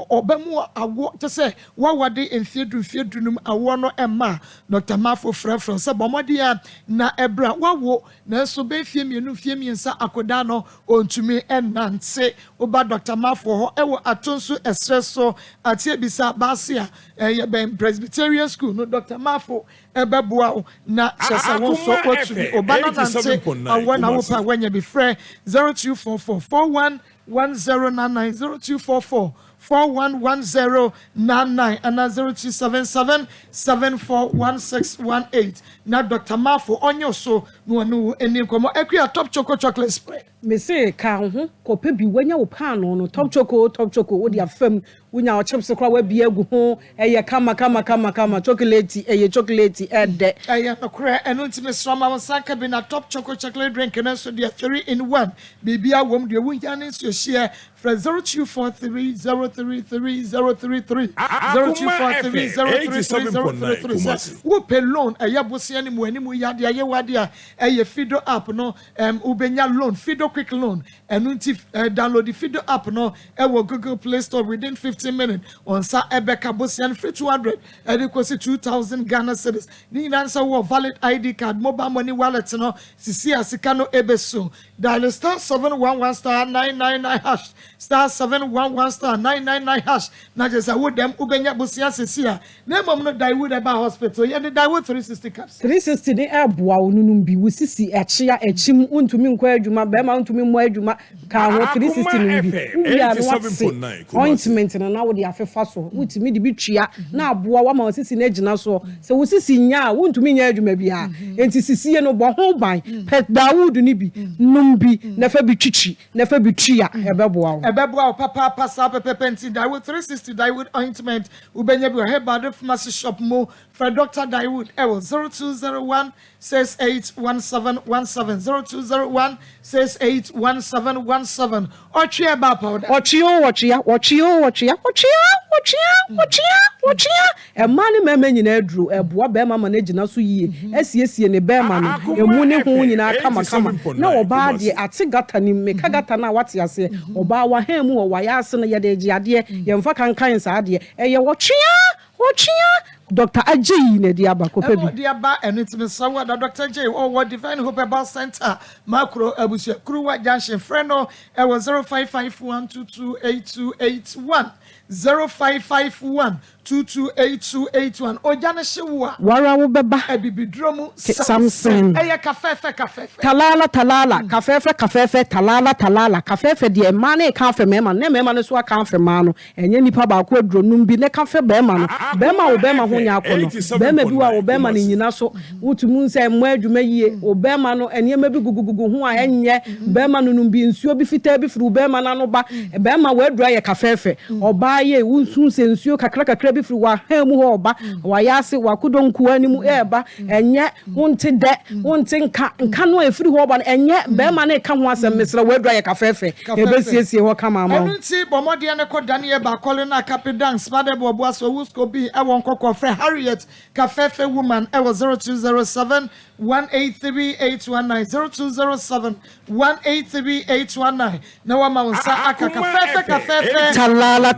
obemu awo to say wawade enfiedu num awo no emma Dr. Mafo frefro se bomodia na ebra wawo na so be fiemiensa akoda no ontumi enante oba Dr. Mafo ho ewo atonso esreso atie bisa basia ben Presbyterian School no Dr. Mafo ebeboa na chese won so otumi obana nante awona wo pa wanya be frɛ 0244 411099 0244 411099 and 0277 741618 na Dr. Mafo onyo so no eni komo ekua top chocolate spread me say ka ho kope bi wanya wo pan no top choco wo dia fam wunya o chips kra wa bi agu ho eye kama chocolate eye chocolate ede eye no kra eno ntime stroma won sanka bi na top chocolate drink na so dia 3 in 1 bibia wom de wunya ne so share from 0243033033 0243033033 wo pe loan eye bosia ni mu ani mu yade aye wade eye Fido app no ubenya loan Fido quick loan enunti download the Fido app no ewo Google Play Store within 15 minutes on sa ebeka bosian free 200 and it costs 2000 Ghana cedis ni answer wo valid ID card mobile money wallet no sisi asika no ebeso dial star 711 star 999 hash star 711 star 999 hash na just wo dem ubenya bosian sisi a na mom no die wood eba hospital ye die wood 360 caps 360 ni eboa onunum bi wo sisi ekyia ekyim untumi nkwa adwuma be ma untumi mo adwuma ka ho 360 ni bi uya no wase ointment na wo de afefa so utumi de bi twia na aboa wa ma sisi na gina so se wo sisi nya untumi nya adwuma bi ha enti sisi no bo ho ban pet Dawood ni bi numbi na fa bi twitwi na fa bi twia ebeboa papa pasa pepenti Dawood 360 Dawood ointment ubenya bi Herbal Pharmacy shop mo for Dr. Dawood 0201 681717 0201 681717 ochia ba powder ochia e mani meme nyina aduru eboa be mama na gina so yie asiesie ne be ma no emu ne ho nyina kama na oba de ate gata ni meka gata na wate ase oba wa han mu wa ya ase na ye de giade ye mfa kankan sa de eye ochia Dr. Ajayi ne dia ba ko pebi dia ba enitime sawa da Dr. Ajayi o Divine Hope Herbal Center Makro Abusia Kruwa Junction Freno e was 0551228281 0551 228281 ojane hyewa wara wo beba ebibidromu Samson eye kafefe talala kafefe talala kafefe de ma na kafe mema na mema no so akafe ma no enye nipa ba ko adronum bi ne kafe be ma no be ma wo be ma ho nya akono be ma bi wa wo be ma ni nyina so wotumu nse mo adwuma yie wo be ma no enye ma bi gugugugu ho a enye be ma no num bi nsuo bi fita bi furu be ma na no ba be ma wo adura ye kafefe oba ye wunsu se nsuo kakra bi furu wa ha mu ho oba wa yase wa kudonku animu eba enye wonte de wonte nka no efiri ho oba enye be ma na ka ho asem mesra wo adura ye kafefe ebesiesie ho kama ma enunti bomode ne ko dane ba kole na kapidan spade bobo aso wusko bi e won kokko fre Harriet kafefe woman e was 0207 183-819 0207-183-819 na wa ma unsa aka kafefe talala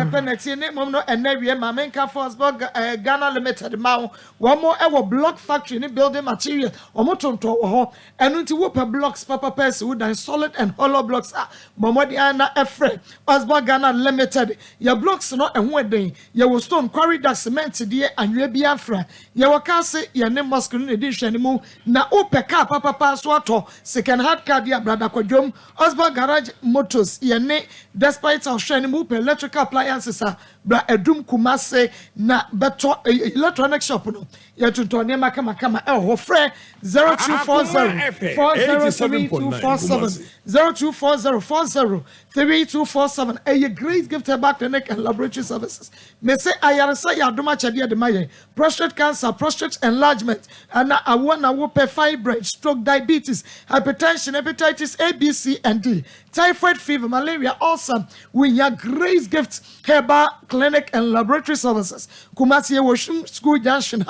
pepe next ne mom no enawie ma menka Forsberg Ghana Limited ma wo mo e wo block factory ni building material o mo tonto wo ho enu nti wo per blocks papa pese wo dan solid and hollow blocks momodi ana efre Forsberg Ghana Limited ya blocks no eho eden ya wo stone quarry da cement die anwe bi afra ya wo ka se ya ne mosque no edi hwani mu na opeka papa so ato second hand car dia brother kwadwom Forsberg Garage Motors ya ne despite our hwani mu per electrical appliances bra edum kumase na beto electronic shop no ya tuto ne makama e ho frɛ 0240403247 0240403247 a great gift back clinic and laboratory services me say ayaresa ya doma chade de maye prostate cancer prostate enlargement and I want wo pe fibroid stroke diabetes hypertension hepatitis A B C and D typhoid fever malaria ulcer we ya great gift herbal clinic and laboratory services Kumasi Oshun School Junction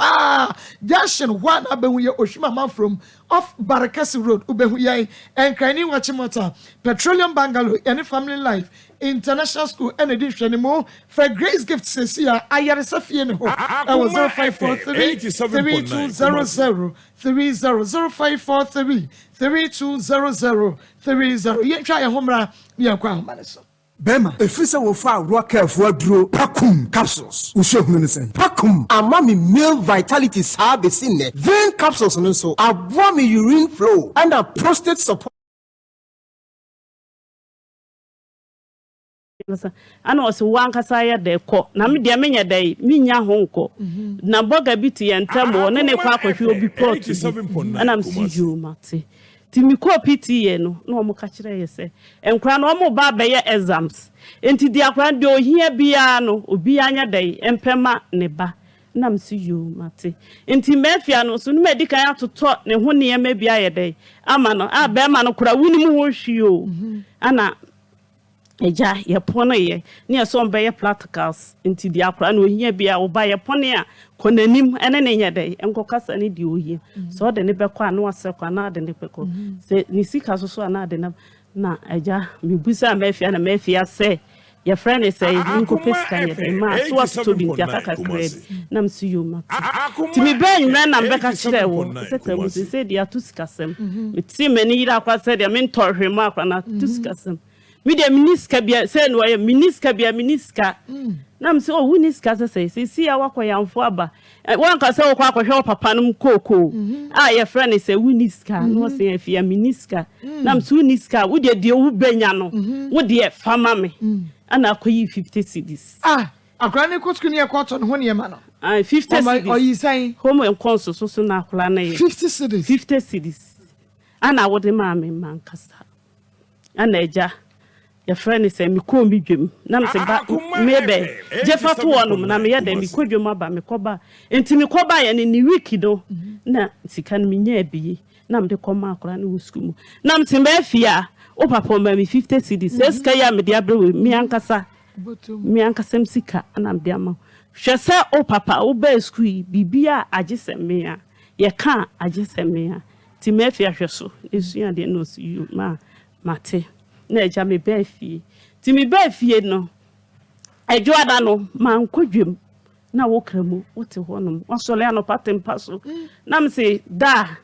Junction 1 abehuye Oshima man from off Barakasi Road ubehuye and Kaini Wachimota Petroleum Bungalow any family life International School and edition anymore for Grace Gift says here ayaresa fie ne ho I was 0543 3200 ye twa ye homra ye kwa homane so Bema, efisa wo fa rock careful duro Pakum capsules. Ushehunu ne sen. Pakum ama me male vitality sa be sinne. Vein capsules no so avoid me urine flow and a prostate support. Ana oso wankasa ya de ko na me de menya dai minya honko na boga bitu ye ntamo ne kwa akohwe obi port ana msiju mate timi ko PTA no na omo ka kire ye se enkra na omo ba be ye exams enti di akra de ohia bia no obi anya dai empema ne ba na msiju mate enti mafia no so no medical atoto ne ho ne ye mabia ye dai ama no be ma no kura wuni mu ho hwio ana eja ye pono ye ne so mbe ye practicals inti dia akra na ohia bia wo ba ye pone a konanim ene ne nya dai enkokasa ne di ohia so de ne be kwa na wase kwa na de ne peko se ni sika so na de na eja mibusa mafia na mafia se your friend is say nko pesika ye de ma so ato bi dia kaka kreb na msiyo ma ti mi ben na mbeka kire wo se tabu se dia tusikasem ti meni ira kwa se dia men torhwe ma kwa na tusikasem mi de miniska bia se no ye miniska na mse o wuniska se si ya wakọ ya mfo aba wanka se okwa akohwe papa num koko your friend is say wuniska no se afia miniska na mse wuniska wo de wu benya no wo de fama me ana akoyi 50 cedis akra ne kotsku ne ekoto no ho ne ma no 50 cedis oyi sai homo enkonso so na akra na ye 50 cedis ana wo de ma me mankasa ana eja your friend is say me ko mi dwem na me se ba mebe je fatu wonum na me ye da me ko dwem aba me ko ba enti me ko ba ye ni week do na sika no me nya bi na me de ko ma akra na wusku mu na me se ba fia o papa ma me 50 cedis sika ya me de abrewe mi ankasa msika na me de ama hwe se o papa o ba school bibia ageseme ya ye ka ageseme ya ti me fia hwe so esu de no su ma mate na eja me ba fie ti me ba fie no ejo ada no ma nkodwem na wo kramu wote honom wasole ano patem paso na me se da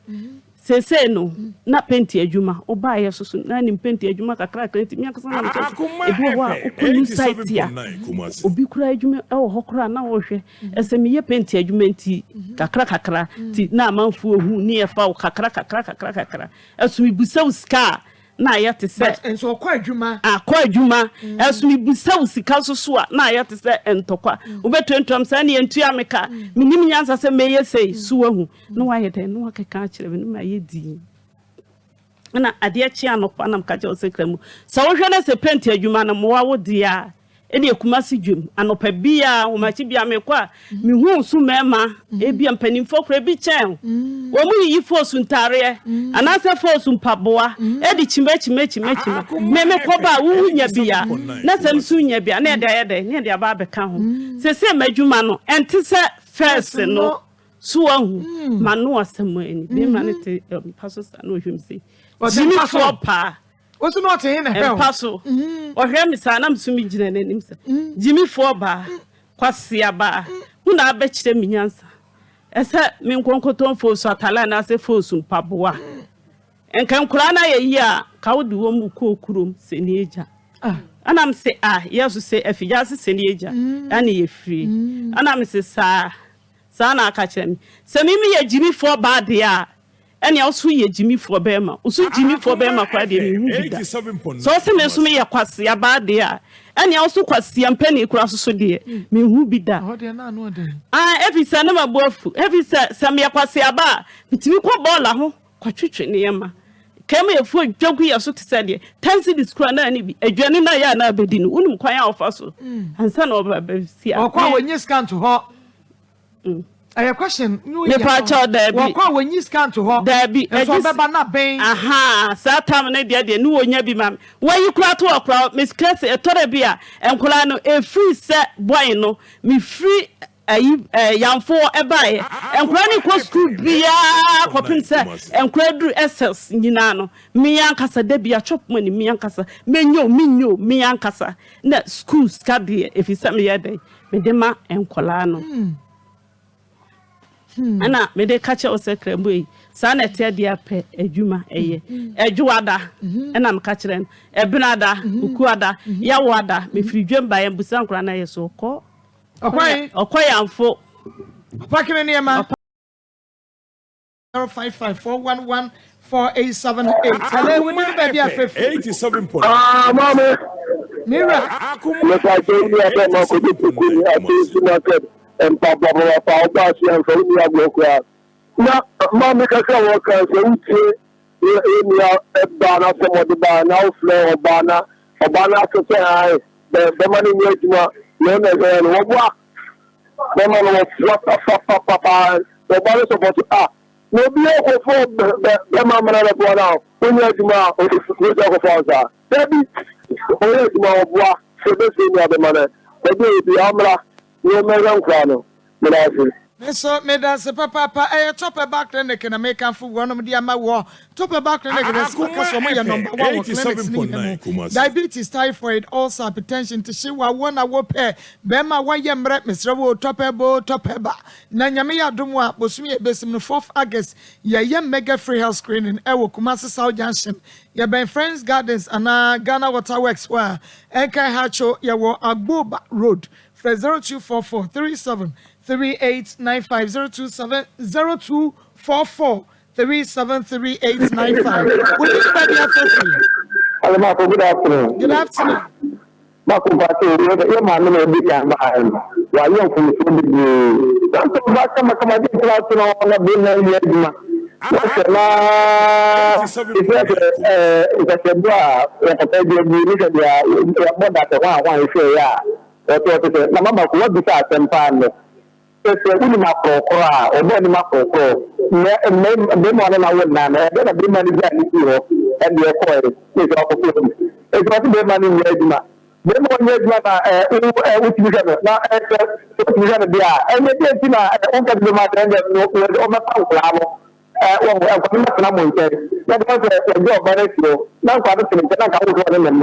sese no na penti adwuma oba ye soso na nim penti adwuma kakra krenti mi akasa na ebi ho a okunu site ya obi kura adwuma e wo hokora na wo hwe esem ye penti adwuma nti kakra ti na amanfu ohu ni e fa wo kakra esum ibusa uska na ya te se enso okwa adwuma esum ibusa usika soso a na ya te se entokwa obetentom sa na yentu ameka minim nyansa se meye sei suwahu no wa yede no akeka kire me no ma yedi na ade achi anopa na mka je osekramu sa wo hwe na se penti adwuma na mo wa wo dia ene ekumasi dwem anopa bia wo machi bia mekwa mi hu su mema ebia mpanimfo kra bi chen wo mu yi fosu ntare anase fosu mpaboa edi chimechi meme koba wu nya bia na sam su nya bia na ede ne aba beka ho se madwuma no ente se first no so ahu manu asem ani be manete paso sa no hwemse jimi fo pa What's not in a paso? Or hear me, son, I'm swimming in himself. Jimmy Forba, Quasiaba, who now bet them minions. As I mean, Concoton for Satalana as a fossum Papua. And can Kurana a year, cow do one cool room, Senaja. And I'm say, yes, to say, if you just Senaja, and ye free. And I'm say, sir, son, catch him. Send me a Jimmy Forba, dear. And also ye Jimmy for Bema, also Jimmy for Bema cried in so se me ya kwase aba dia and also kwase ampani cross so de me hu bi da every say na mabofu every say me ya kwase aba bitimi ko ball ho kwatwetwe ne yema kema efu adwagu ya so te say de 10 cities kura na ni bi adwane na ya na abedi no unum kwan ya ofa so ansa na oba ba si akwa wonyi scan to ho I have question. Me pacho Debbie. Wakwa wenyi scan to ho. Debbie. So beba na ben. Aha, sa time na de no wonya bi mam. When you kura to okra, Miss Class e tore bia, enkola no e free set boy no, me free yamfo e bae. Enkola ni ko school bia, kopin se enkola dru SS nyina no. Me yankasa Debbie a chop money me yankasa. Menyo me yankasa. Na school skadi if you send me yede. Me dema enkola no. Ana me de catch o sekre boy sa na te dia pe adwuma eye adwuada ana me catch ren ebinada ukuada yawada me firidwem ba yam busan kra na yeso ko okoyamfo pakene ne ma 0554114878 ale we ni ba dia 87 mama mira me sa te ni aba ma ko di ku ati market and papa pass and for me agokwa na mama ka sa wo ka se uti ni a bana se mo de bana o fle bana so se ai be mani ni ejuma no na ga no bua be mani no papa so bana so but no bi o ko fo be mama na le bua na o ni ejuma o ni go fo za debi o ni ejuma o bua so be se ni abemane o bi amra no megan kwano mirafi so me dance papa top back clinic na make am for one of the ama wo top back clinic na so mo ya number 1 clinic diabetes typhoid ulcer hypertension to she wa wona wo pe be ma wa ye mre mesre wo top ba na nyame ya dom a bosumi e besim no 4th August ye mega free health screening e wo Kumasi South Junction ye ben Friends Gardens and Ghana Water Works where Enkai Hacho ye wo Agboba Road 0244 37 3895 0244 373895. Will you be here? Hello, good afternoon. Good afternoon. Makumpati yo mama na bi ya ma ai wa yo ku so bi dan to ba kama di class no na bi na ni aduma na ita se bua ya ta bi ni ka dia ya boda te wa ife ya to na mama ku wa bi ta tempa no se uni ma prokora o bo ni ma prokoro me mo na wo na na be na bi ma ni ja ni ho e bi ko e so ko ko e so be ma ni ni aduma be mo ni aduma na utilizando na utilizando dia e me be ti na on ka be ma trende no o ma pa clamo o ko na mo inte na ko se jo ba re na ko ba se na ka o ko na